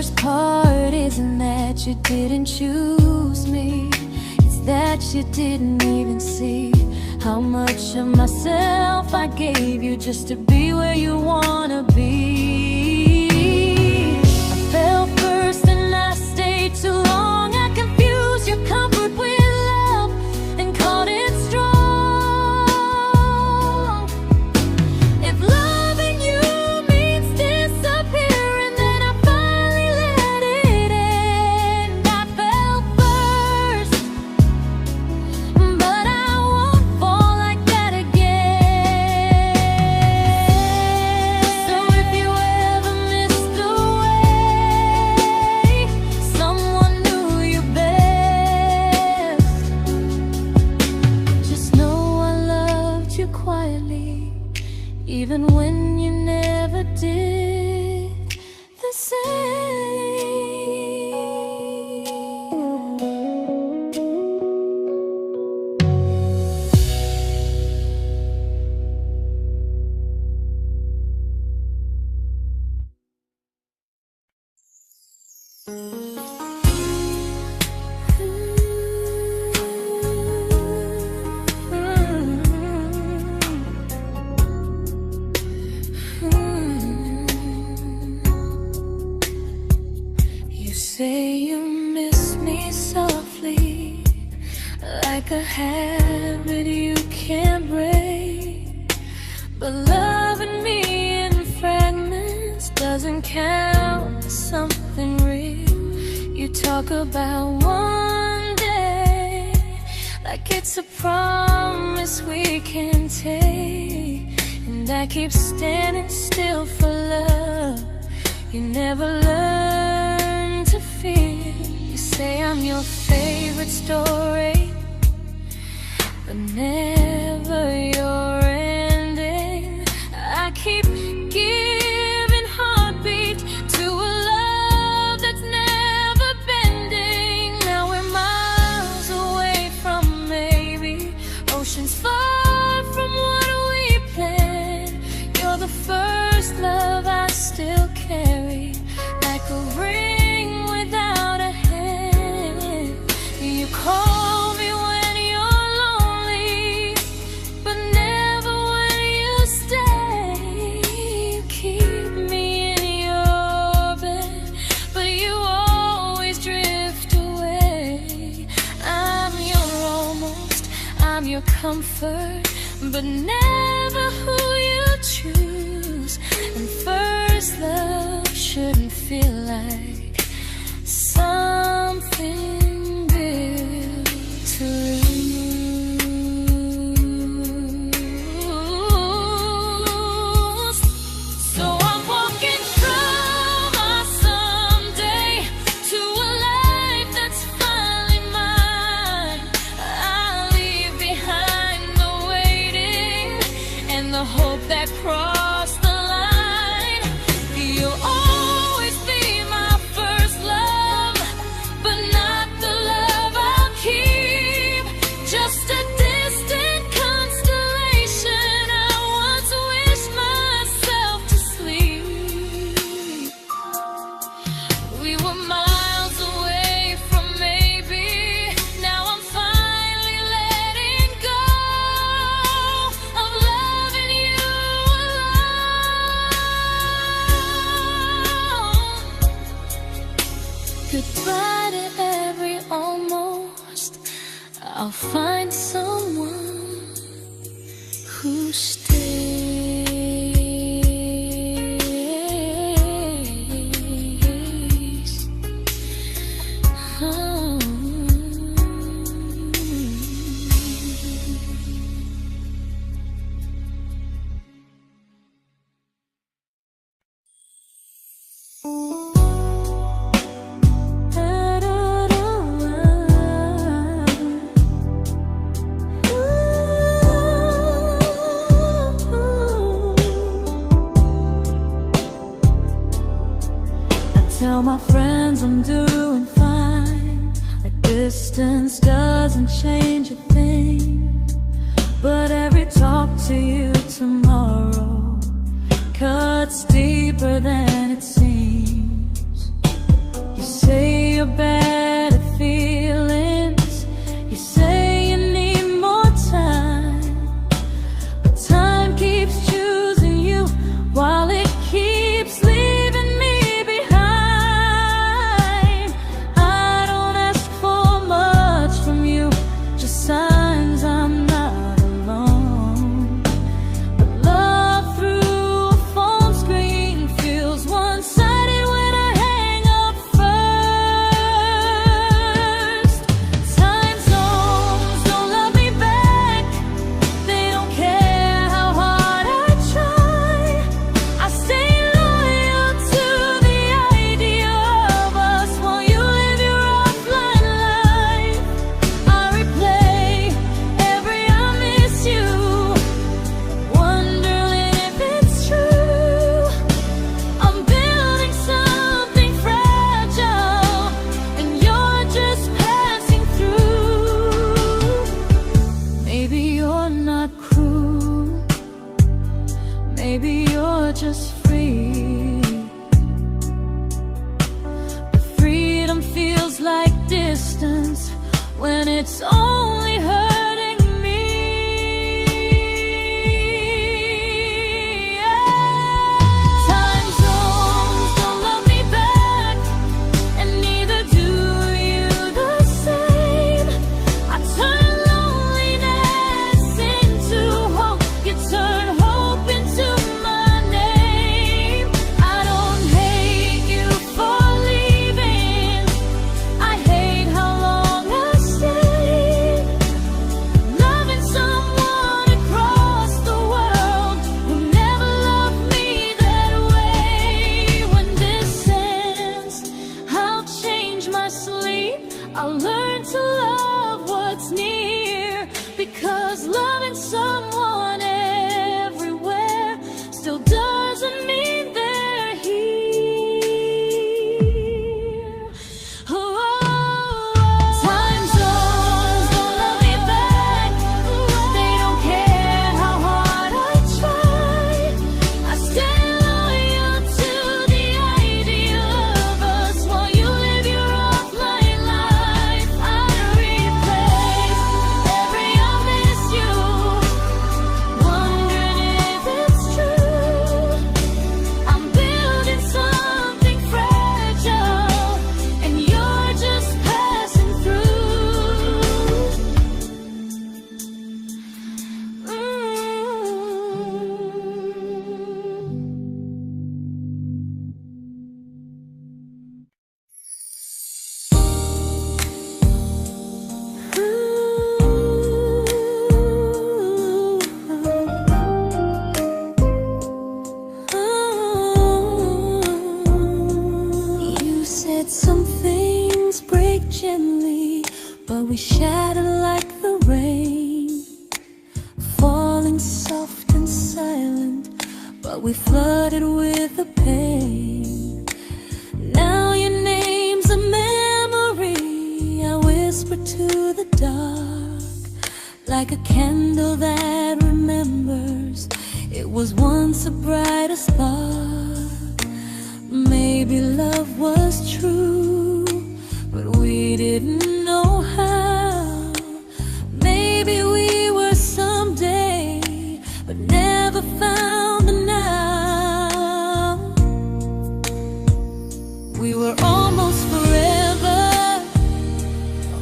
worst part isn't that you didn't choose me, it's that you didn't even see how much of myself I gave you just to be where you wanna be. I fell first and I stayed too long. I confused your comfort with love and called it strong. If loving you means disappearing, then I finally let it end. I fell first, but I won't fall like that again. So if you ever missed the way someone knew you best, just know I loved you quietly, even when you never did the same. You say you miss me softly, like a habit you can't break. But loving me in fragments doesn't count as something real. You talk about one day like it's a promise we can take, and I keep standing still for love. You never learn to feel. You say I'm your favorite story, but never your ending. I keep giving heartbeat to a love that's never bending. Now we're miles away from maybe oceans far from what we planned. You're the first love I still carry, like a ring without a hand. You call me when you're lonely, but never when you stay. You keep me in your bed, but you always drift away. I'm your almost, I'm your comfort, but never who you choose. And first love shouldn't feel like something built to lose. So I'm walking from my someday to a life that's finally mine. I'll leave behind the waiting and the hope that crossed the line. You'll always be my first love, but not the love I'll keep. Just a distant constellation I once wished myself to sleep. We were miles away from maybe. Now I'm finally letting go of loving you alone. Goodbye to every almost. I'll find someone who stays. Oh. Tell my friends I'm doing fine, that distance doesn't change a thing. But every talk to you tomorrow cuts deeper than it seems. your better feelings. You say you need more time, but time keeps choosing you while it keeps leaving me behind. I don't ask for much from you, just signs I'm not alone. But love through a phone screen feels one-sided when I hang up first. Time zones don't love me back, they don't care how hard I try. I stay loyal to the idea of us while you live your offline life. I replay every I miss you, wondering if it's true. I'm building something fragile, and you're just passing through. Maybe you're not cruel, maybe you're just free. But freedom feels like distance when it's only hurting me. Time zones don't love me back, and neither do you the same. I turn loneliness into hope, you turn hope into my name. I don't hate you for leaving, I hate how long I stayed. Loving someone across the world who never loved me that way. When this ends, I'll change my sleep, I'll learn to love what's near, because loving someone everywhere still doesn't mean they're here. Time zones don't love me back, they don't care how hard I try. I stay loyal to the idea of us while you live your offline life. I replay every I miss you, wondering if it's true. I'm building something fragile, and you're just passing through. You said some things break gently, but we shatter like the rain, falling soft and silent, but we flooded with the pain. Now your name's a memory I whisper to the dark, like a candle that remembers it was once a brighter spark. Maybe love was true, but we didn't know how. Maybe we were someday, but never found the now. We were almost forever,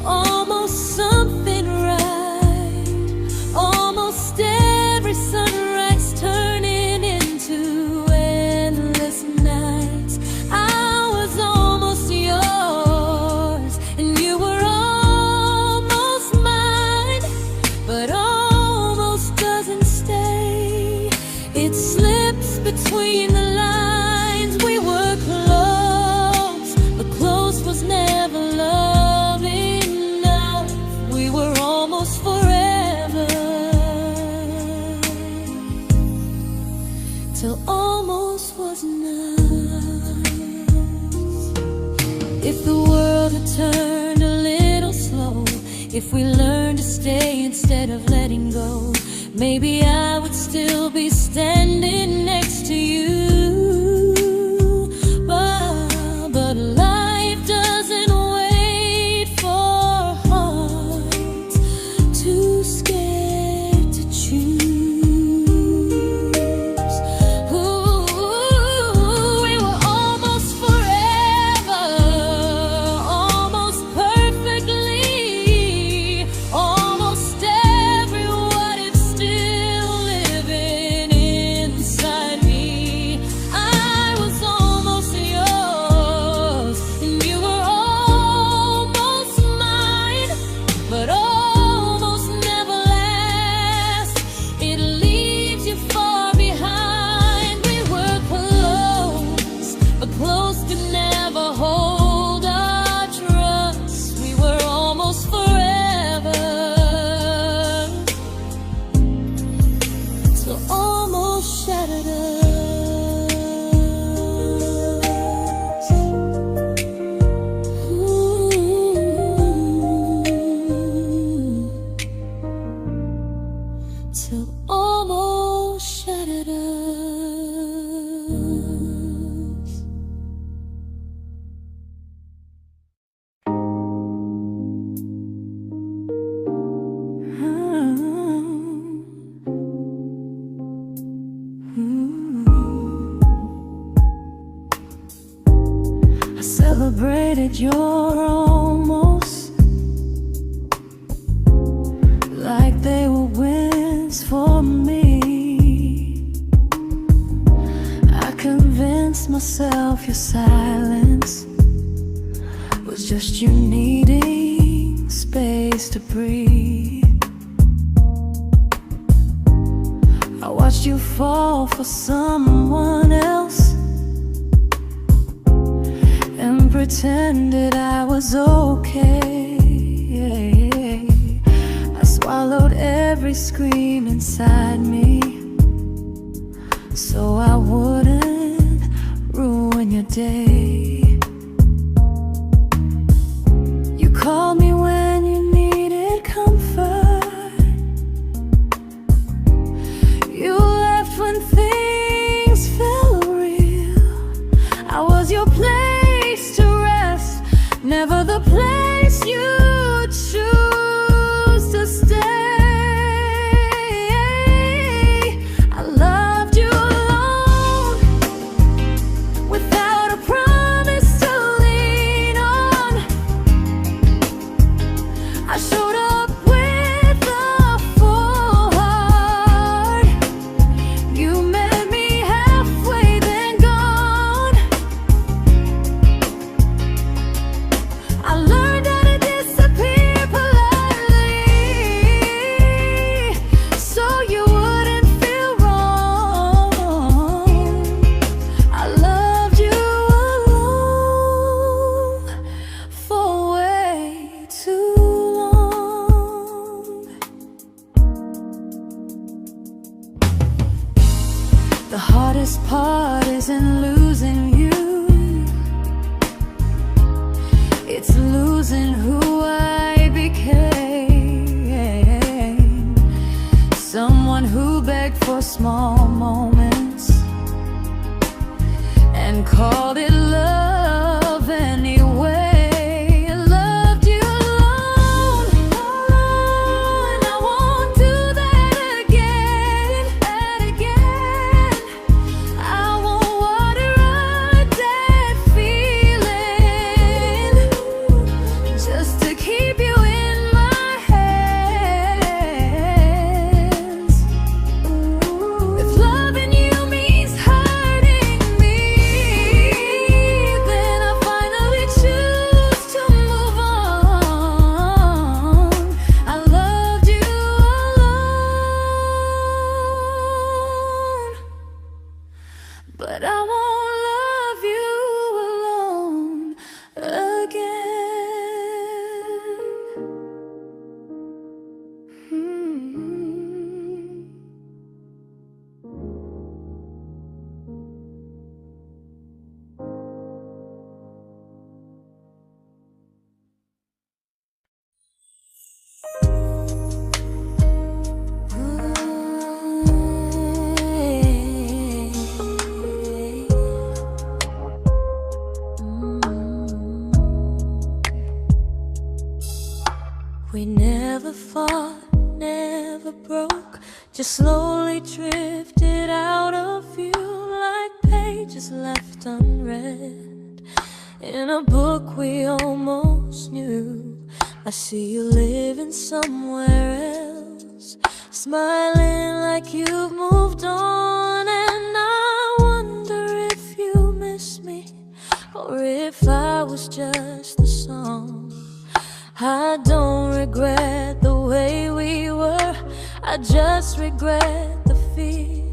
almost something right, almost every sunrise turning into endless nights. I was almost yours, and you were almost mine, but almost doesn't stay. It slips between the lines. We were close, but close was never love enough. We were almost forever, till almost was enough. If the world had turned a little slow, if we learned to stay instead of letting go, maybe I would still be standing next to you. But life doesn't wait. celebrated your almost like they were wins for me. I convinced myself your silence was just you needing space to breathe. I watched you fall for someone else and pretended I was okay. I swallowed every scream inside me so I wouldn't ruin your day. You called me when you needed comfort. You left when things felt real. I was your place to rest, never the place you choose to stay. I loved you alone, without a promise to lean on. I showed up with a full heart. You met me halfway, then gone. I learned how to disappear politely, so you wouldn't feel wrong. I loved you alone for way too long. The hardest part isn't losing you, it's losing who I became. Someone who begged for small moments and called it love anyway. I loved you alone, and I won't do that again. I won't water a dead feeling just to keep you in my hands. If loving you means hurting me, then I finally choose to move on. I loved you alone, but I won't love you alone again. We never fought, never broke, just slowly drifted out of view like pages left unread in a book we almost knew. I see you living somewhere else, smiling like you've moved on, and I wonder if you miss me or if I was just the song. I don't regret the way we were, I just regret the fear.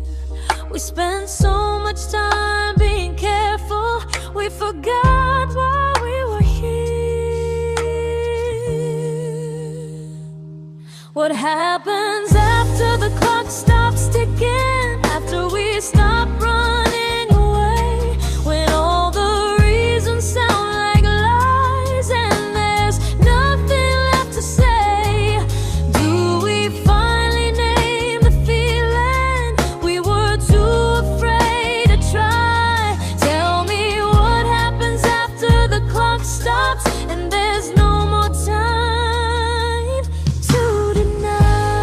We spent so much time being careful, we forgot why we were here. What happens after the clock stops ticking, after we stop running away, when all the reasons sound like lies and there's nothing left to say? Do we finally name the feeling we were too afraid to try? Tell me what happens after the clock stops and there's no more time to deny.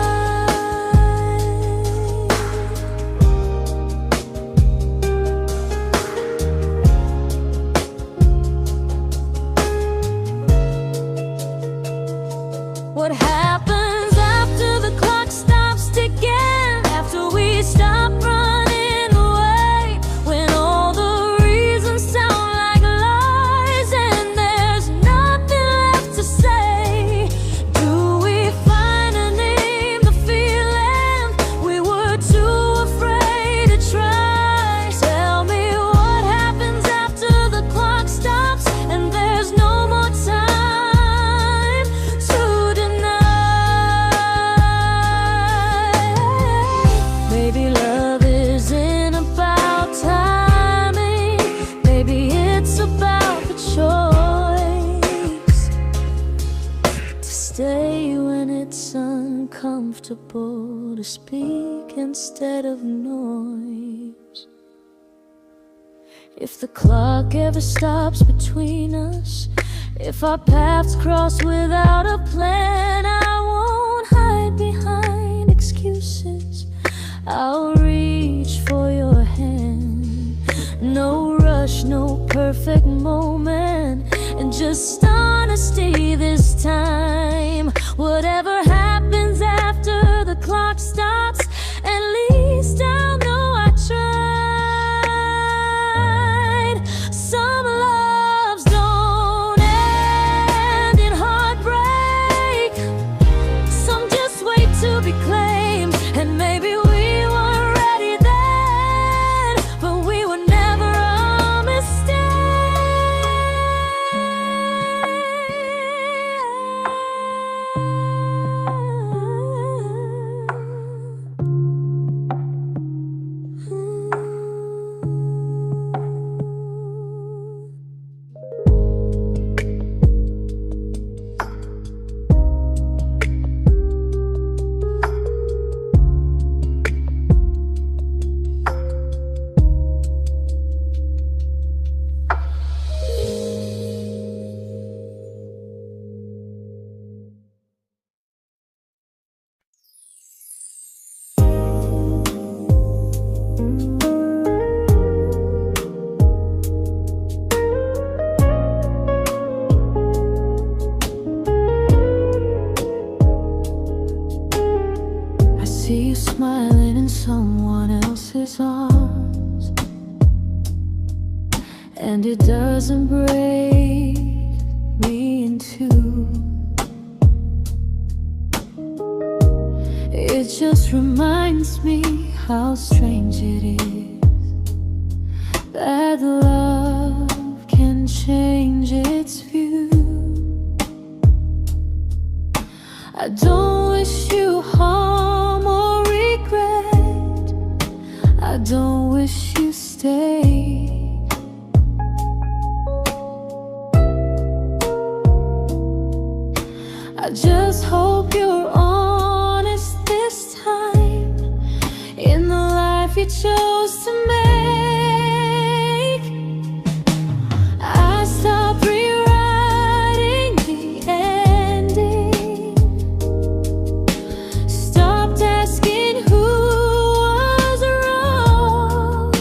comfortable to speak instead of noise. If the clock ever stops between us, if our paths cross without a plan, I won't hide behind excuses. I'll reach for your hand. No rush, no perfect moment, and just honesty this time. Whatever happens after the clock stops, at least I'll know I tried. Some loves don't end in heartbreak, some just wait to be claimed. And maybe we weren't ready then, but we were never a mistake. I see you smiling in someone else's arms, and it doesn't break me in two. It just reminds me how strange it is that love can change its view. I don't wish you harm or regret, I don't wish you stay. I just hope you're honest this time in the life you chose to make. I stopped rewriting the ending, stopped asking who was wrong.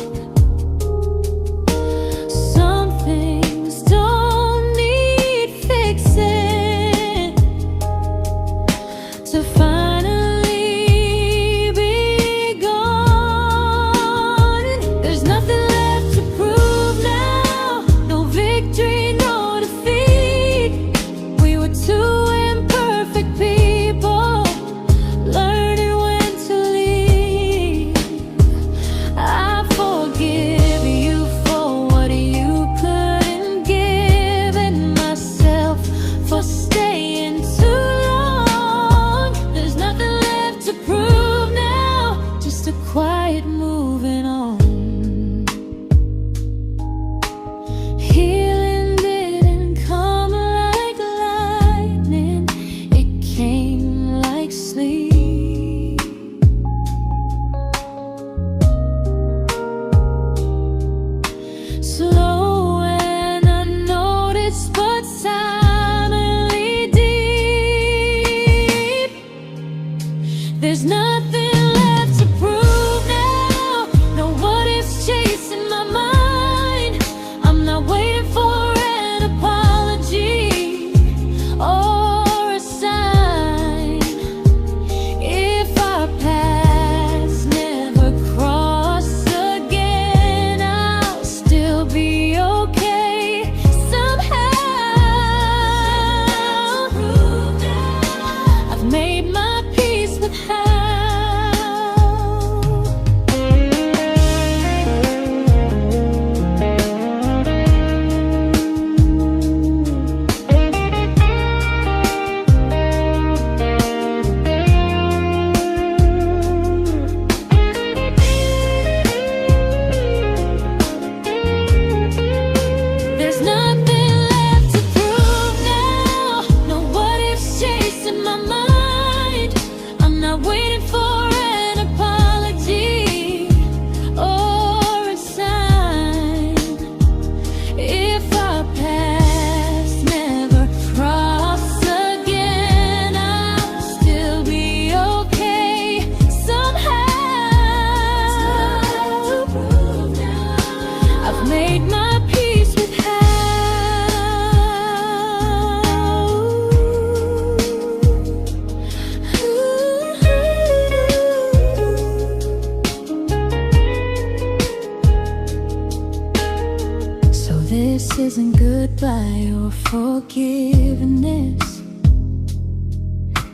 This isn't goodbye or forgiveness.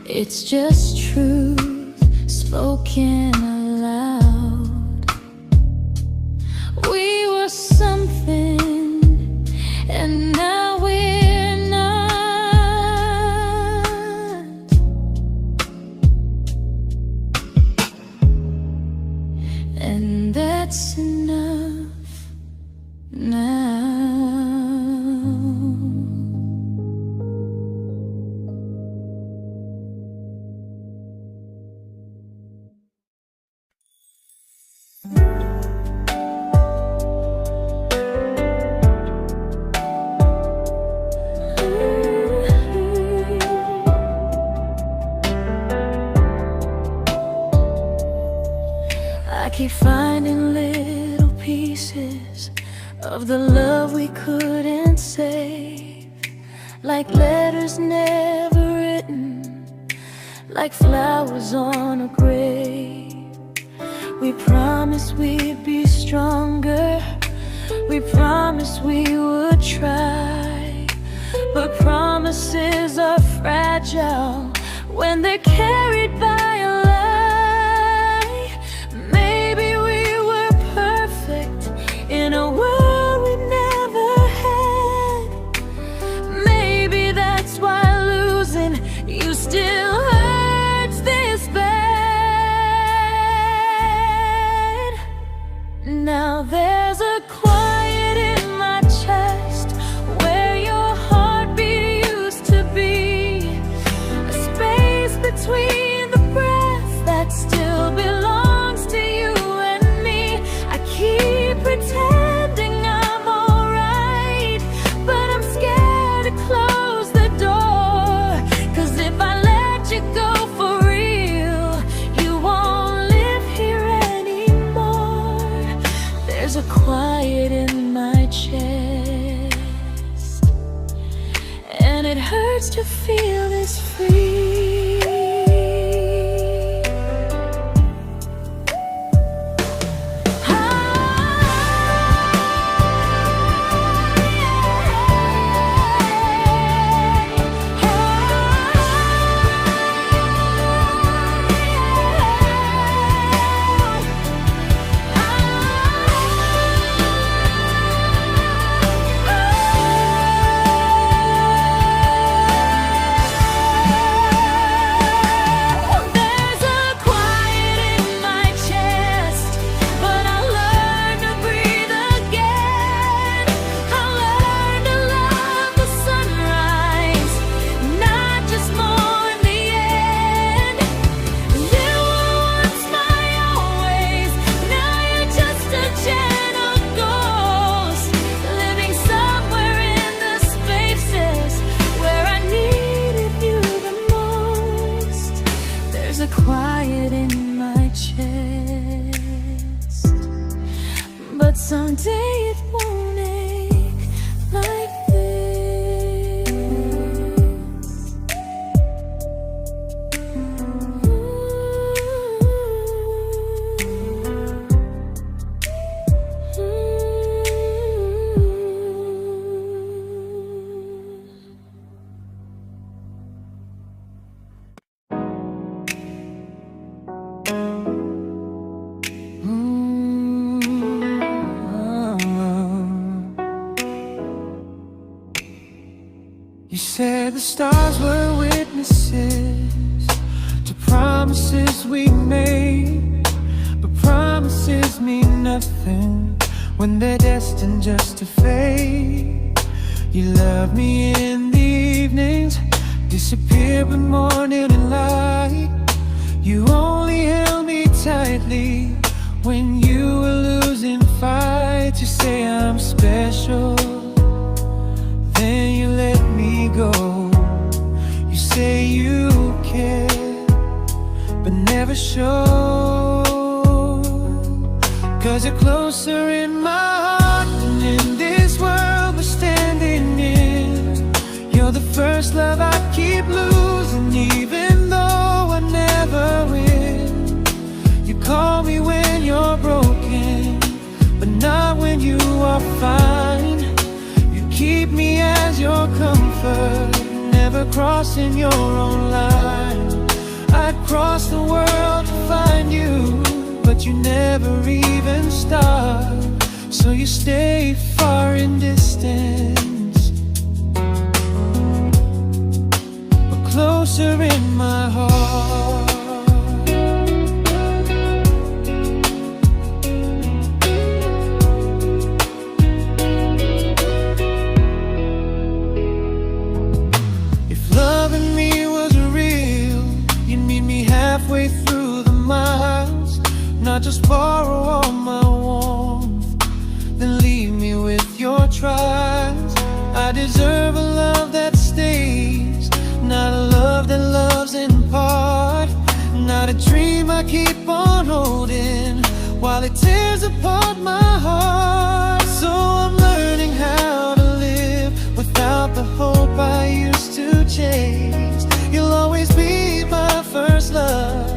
It's just truth spoken aloud. We were something, and now we're not. And that's enough now. I keep finding little pieces of the love we couldn't save, like letters never written, like flowers on a grave. We promised we'd be stronger, we promised we would try, but promises are fragile when they're carried by a lie. Maybe we were perfect in a world we never had. Maybe that's why losing you still hurts this bad. Now there's a quiet in my chest where your heartbeat used to be, a space between the breaths that still belongs to you and me. I keep pretending I'm alright, but I'm scared to close the door, 'cause if I let you go for real, you won't live here anymore. There's a quiet in my chest, and it hurts to feel this free. Quiet in my chest, but someday it won't ache like this. You said the stars were witnesses to promises we made, but promises mean nothing when they're destined just to fade. You love me in the evenings, disappear when morning and light. You only held me tightly when you were losing fights. You say I'm special, then you let me go. You say you care, but never show, 'cause you're closer in my heart than in this world we're standing in. You're the first love I keep losing, even though I never win. You call me when you're broken, but not when you are fine. prefer never crossing your own line. I'd cross the world to find you, but you never even start. So you stay far in distance, but closer in my heart. Halfway through the miles, not just borrow all my warmth, then leave me with your trials. I deserve a love that stays, not a love that loves in part, not a dream I keep on holding while it tears apart my heart. So I'm learning how to live without the hope I used to chase. You'll always be my first love,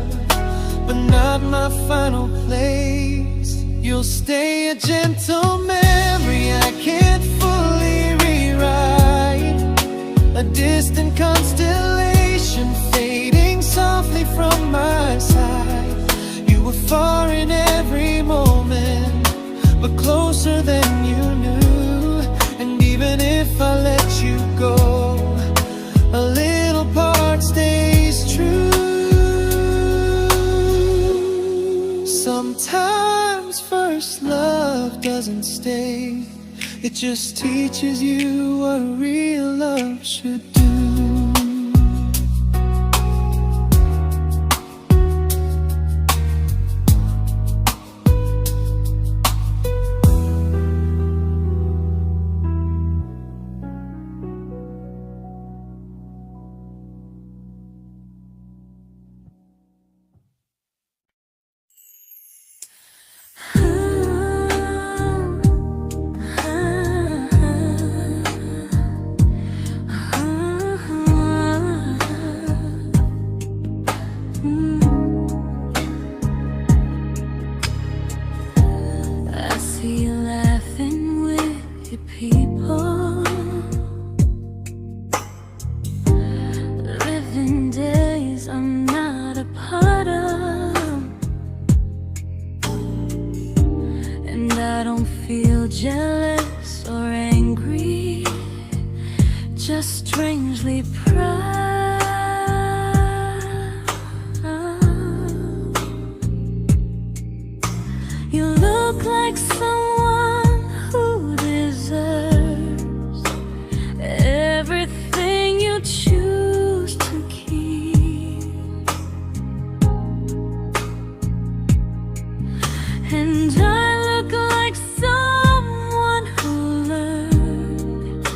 but not my final place. You'll stay a gentle memory I can't fully rewrite, a distant constellation fading softly from my side. You were far in every moment, but closer than you knew. And even if I let you go, a little part stays true. Sometimes first love doesn't stay, it just teaches you what real love should do. Jealous or angry, just strangely proud. You look like someone who deserves everything you choose to keep. And I look like someone who learned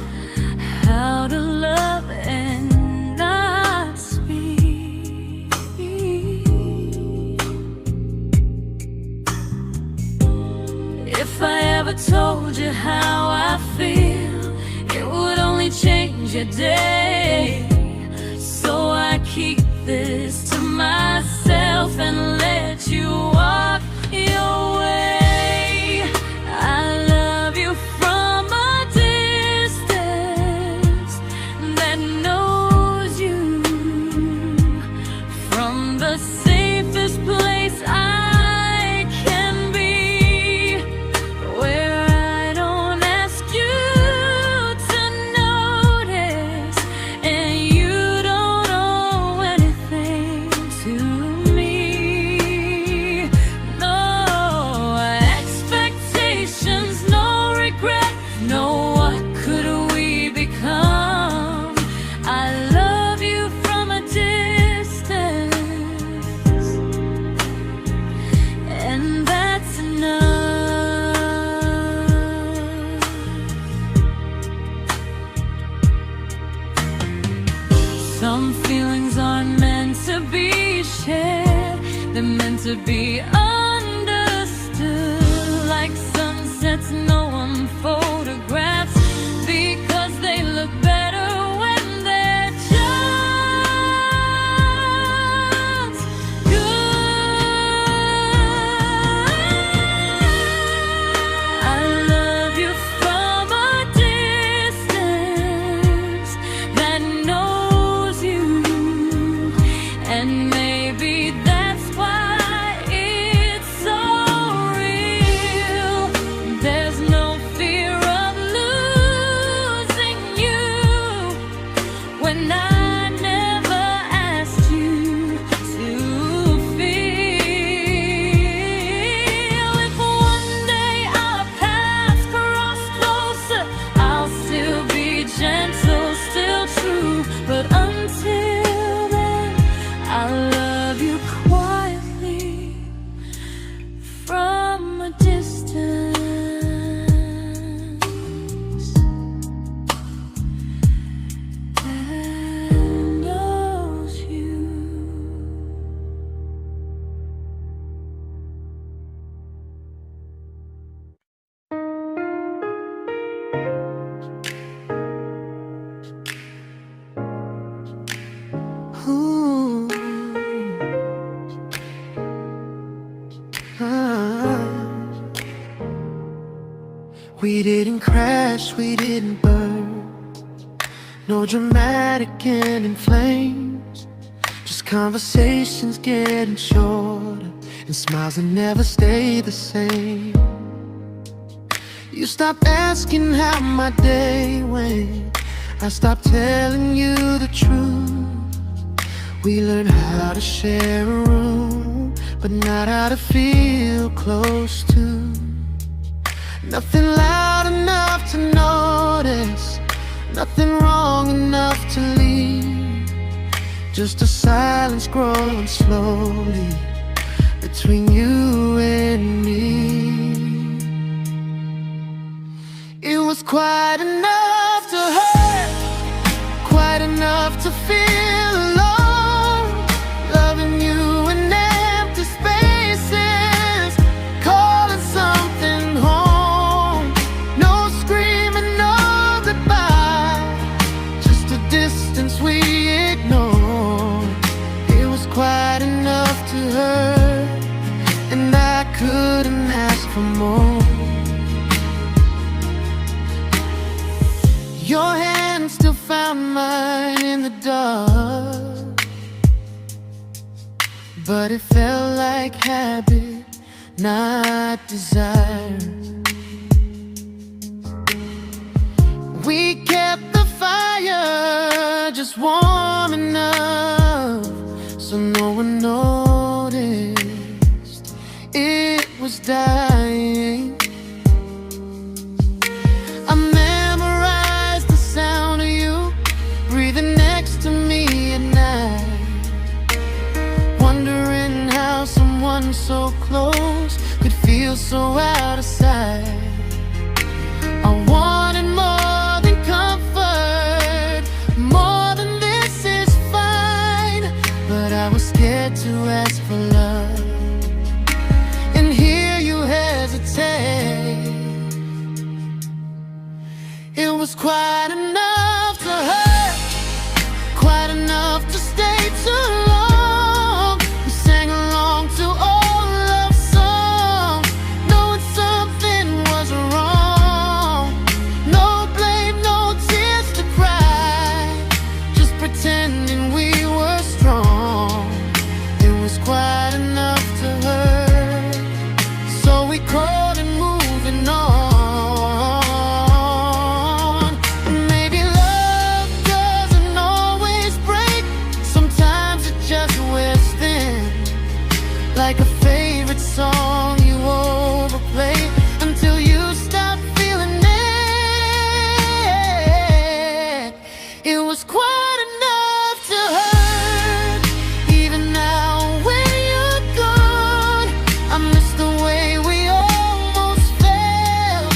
how to love and not speak. If I ever told you how I feel, it would only change your day. So I keep this to myself and let you walk your way. I love you from a distance that knows you, from the safest place I can be, where I don't ask you to notice and you don't owe anything to me. No expectations, no regret, no what could we become. I love you from a distance, and that's enough. Some feelings aren't meant to be shared, they're meant to be understood. Like sunsets no one photographs, because they look better when they're just good. I love you from a distance We didn't crash, we didn't burn. No dramatic end in flames. Just conversations getting shorter, and smiles that never stay the same. You stopped asking how my day went. I stopped telling you the truth. We learned how to share a room, but not how to feel close to. Nothing loud enough to notice, nothing wrong enough to leave. Just a silence growing slowly between you and me. It was quite enough to hurt, quite enough to feel alone. Loving you in empty spaces, calling something home. No screaming, no goodbye, just a distance we ignored. It was quite enough to hurt, and I couldn't ask for more. Your hand still found mine in the dark, but it felt like habit, not desire. We kept the fire just warm enough so no one noticed it was dying. I memorized the sound of you breathing next to me at night, wondering how someone so close could feel so out of sight. I wanted more than comfort, more than this is fine, but I was scared to ask for love and hear you hesitate. It was quite enough to hurt, quite enough to stay too long. We sang along to old love songs, knowing something was wrong. No blame, no tears to cry, just pretending we were strong. It was quite enough to hurt, so we crawled and moving on. Like a favorite song you overplay until you stop feeling it. It was quite enough to hurt. Even now when you're gone, I miss the way we almost felt,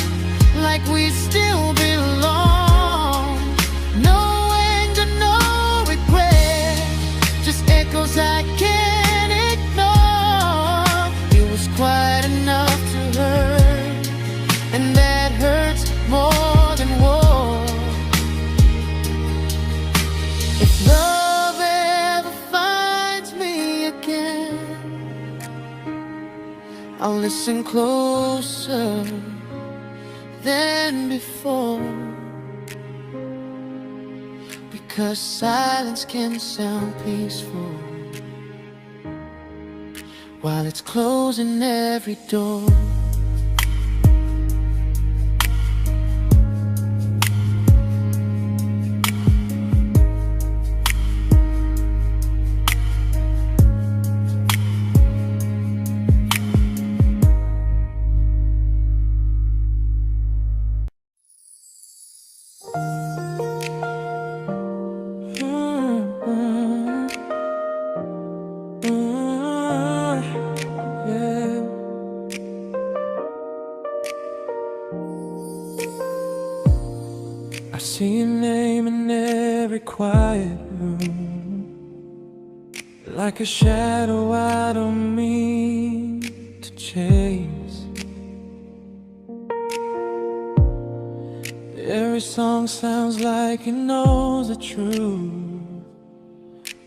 like we still belong. No anger, no regret, just echoes I can't ignore. It was quite enough to hurt, and that hurts more than war. If love ever finds me again, I'll listen closer than before, because silence can sound peaceful while it's closing every door. I see your name in every quiet room, like a shadow I don't mean to chase. Every song sounds like it knows the truth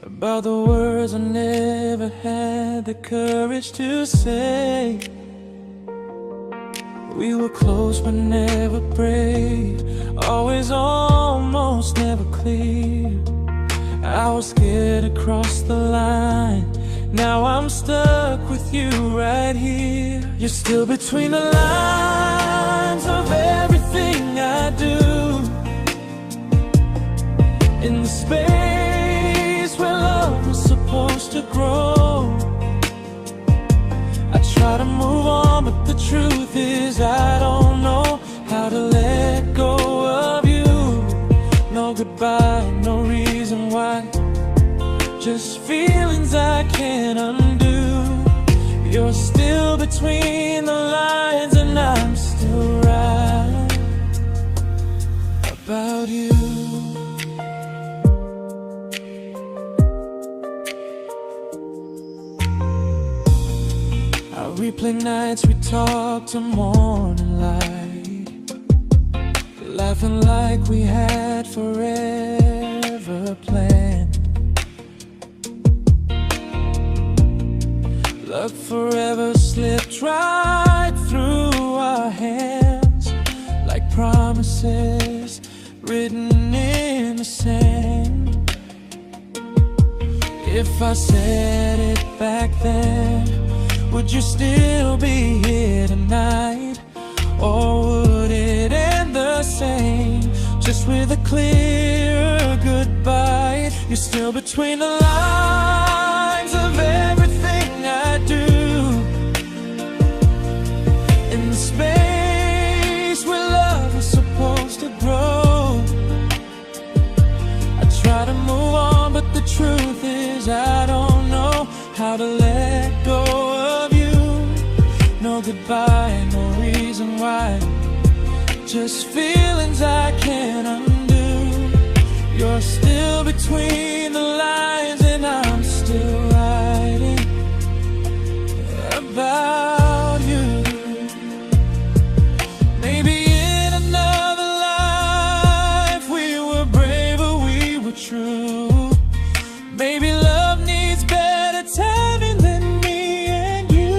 about the words I never had the courage to say. We were close but never brave, always almost, never clear. I was scared to cross the line, now I'm stuck with you right here. You're still between the lines of everything I do, in the space where love was supposed to grow. I try to move on, but the truth is I don't know how to let go of you. No goodbye, no reason why, just feelings I can't undo. You're still between the lines and I'm still right about you. I replay nights we talk to morning light, laughing like we had forever planned. Luck forever slipped right through our hands, like promises written in the sand. If I said it back then, would you still be here tonight? Or would it end the same, just with a clear goodbye? You're still between the lines of everything I do, in the space where love is supposed to grow. I try to move on, but the truth is I don't know how to let go of you. No goodbye, no reason why, just feelings I can't undo. You're still between the lines and I'm still writing about you. Maybe in another life we were braver, we were true. Maybe love needs better timing than me and you.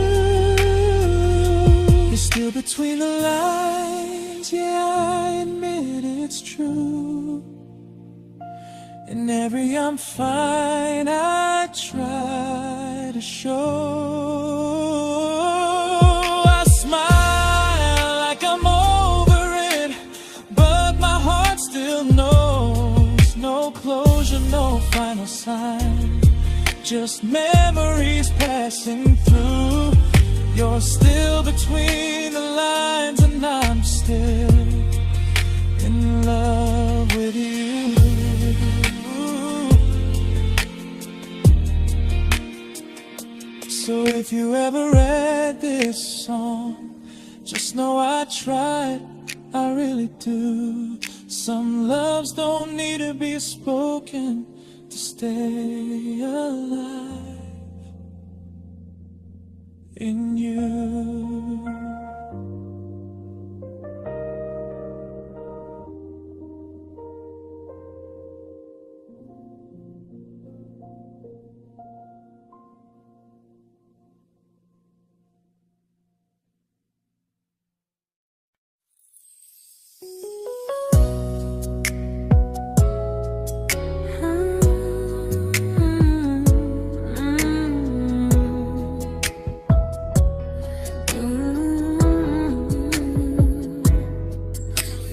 You're still between the lines, yeah, I admit it's true. In every I'm fine I try to show. I smile like I'm over it, but my heart still knows. No closure, no final sign, just memories passing through. You're still between the lines and I'm still in love with you. So if you ever read this song, just know I tried, I really do. Some loves don't need to be spoken to stay alive in you.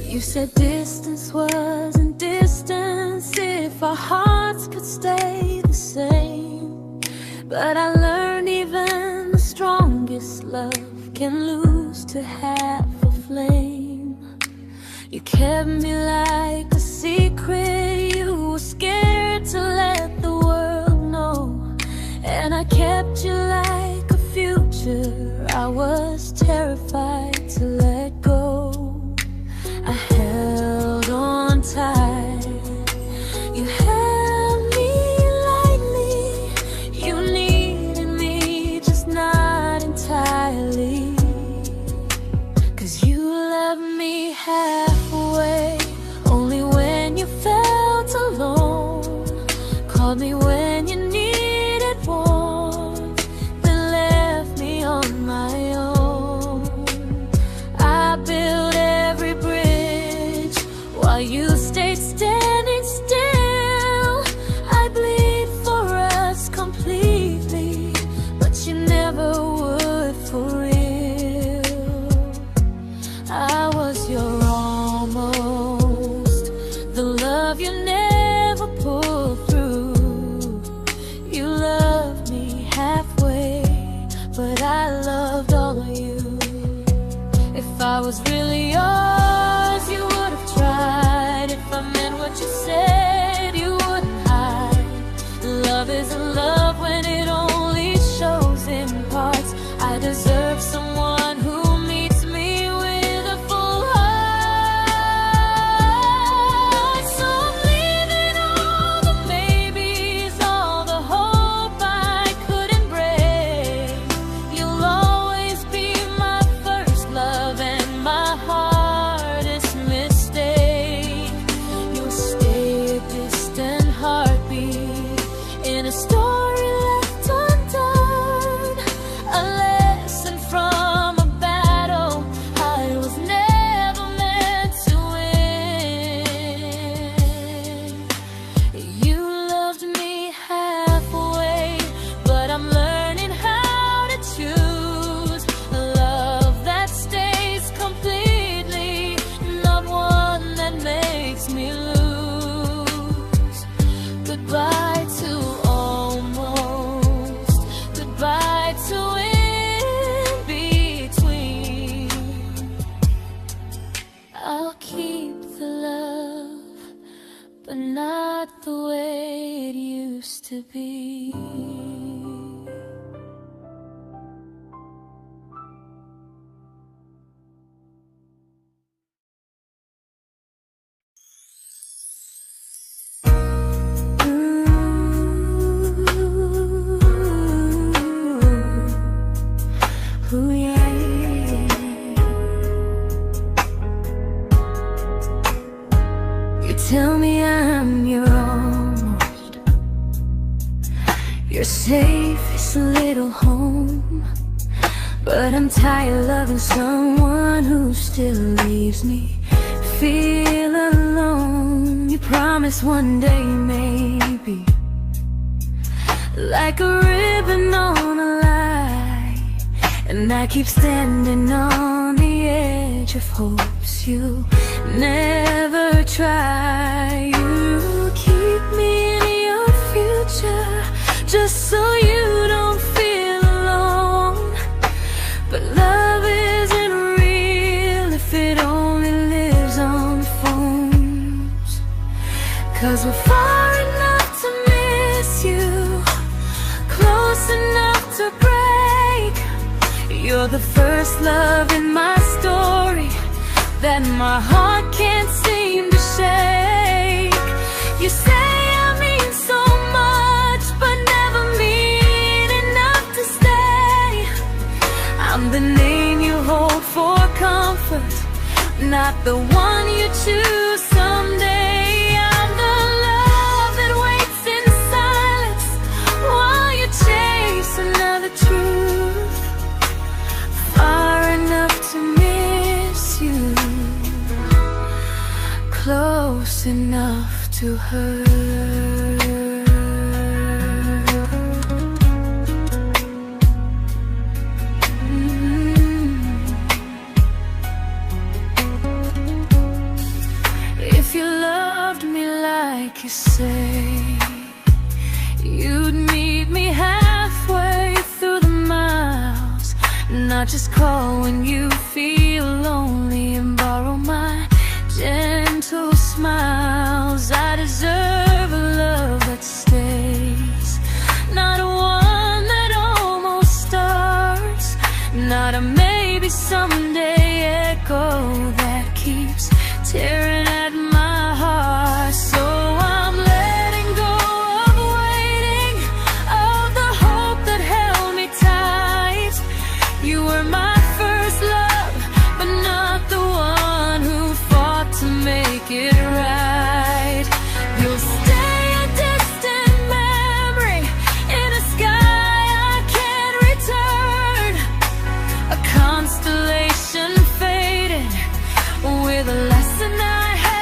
You said distance wasn't distance if our hearts could stay the same. But I learned even the strongest love can lose to half a flame. You kept me like a secret, you were scared to let the world know. And I kept you like a future, I was terrified to let go. I held on tight, you held me lightly. You needed me, just not entirely. 'Cause you loved me halfway, only when you felt alone. Called me when you needed warmth, then left me on my own. I you stayed standing still. I bleed for us completely, but you never would for real. I was your almost, the love you never pulled through. You loved me halfway, but I loved all of you. If I was really yours, you would have tried. If I meant what you said, you wouldn't hide. Love isn't love when it only shows in parts. I deserve someone who meets me with a full heart. So I'm leaving all the maybes, all the hope I couldn't break. You'll always be my first love and my hardest mistake. You'll stay a distant heartbeat in a story left undone, a lesson from a battle I was never meant to win. You loved me halfway, but I'm learning how to choose a love that stays completely, not one that makes me lose. Goodbye to almost, goodbye to in between. I'll keep the love, but not the way it used to be. Ooh, yeah, yeah. You tell me I'm your almost, your safest little home, but I'm tired loving someone who still leaves me feel alone. You promise one day maybe, like a ribbon on a line, and I keep standing on the edge of hopes you never try. You keep me in your future just so you don't feel alone. But love isn't real if it only lives on phones. 'Cause we're far enough to miss you, close enough to break. You're the first love in my story that my heart can't seem to shake. You say I mean so much, but never mean enough to stay. I'm the name you hold for comfort, not the one you choose someday. I'm the love that waits in silence while you chase another truth. Far enough to miss you, close enough to hurt. If you loved me like you say, you'd meet me halfway through the miles, not just call when you feel lonely and borrow my gentle smiles. I deserve a love that stays, not one that almost starts, not a maybe someday echo that keeps tearing at my heart. So I'm letting go of waiting, of the hope that held me tight. You were my first love, but not the one who fought to make it right. You'll stay a distant memory in a sky I can't return, a constellation faded with a lesson I had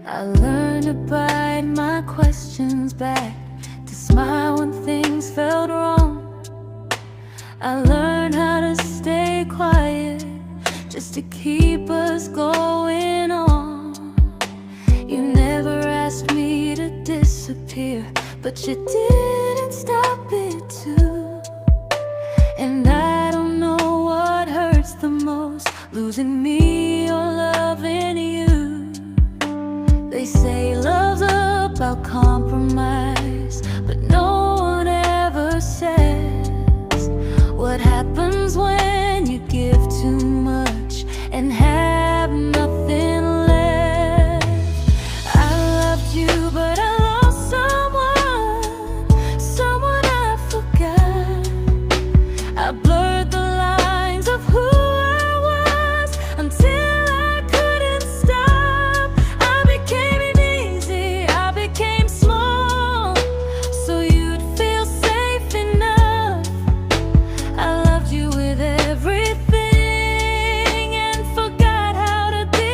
I learned to bite my questions back, to smile when things felt wrong. I learned how to stay quiet, just to keep us going on. You never asked me to disappear, but you didn't stop it too. And I don't know what hurts the most, losing me or loving you. They say love's about compromise, but no one ever says what happens when you give too much and have nothing left. I loved you, but I lost someone I forgot. I blurred the lines of who I was until I couldn't stop. I became easy, I became small, so you'd feel safe enough. I loved you with everything and forgot how to be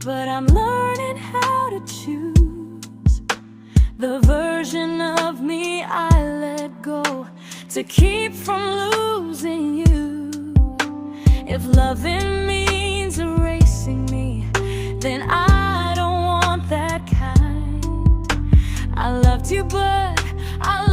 but I'm learning how to choose the version of me I let go to keep from losing you. If loving means erasing me, then I don't want that kind. I loved you, but I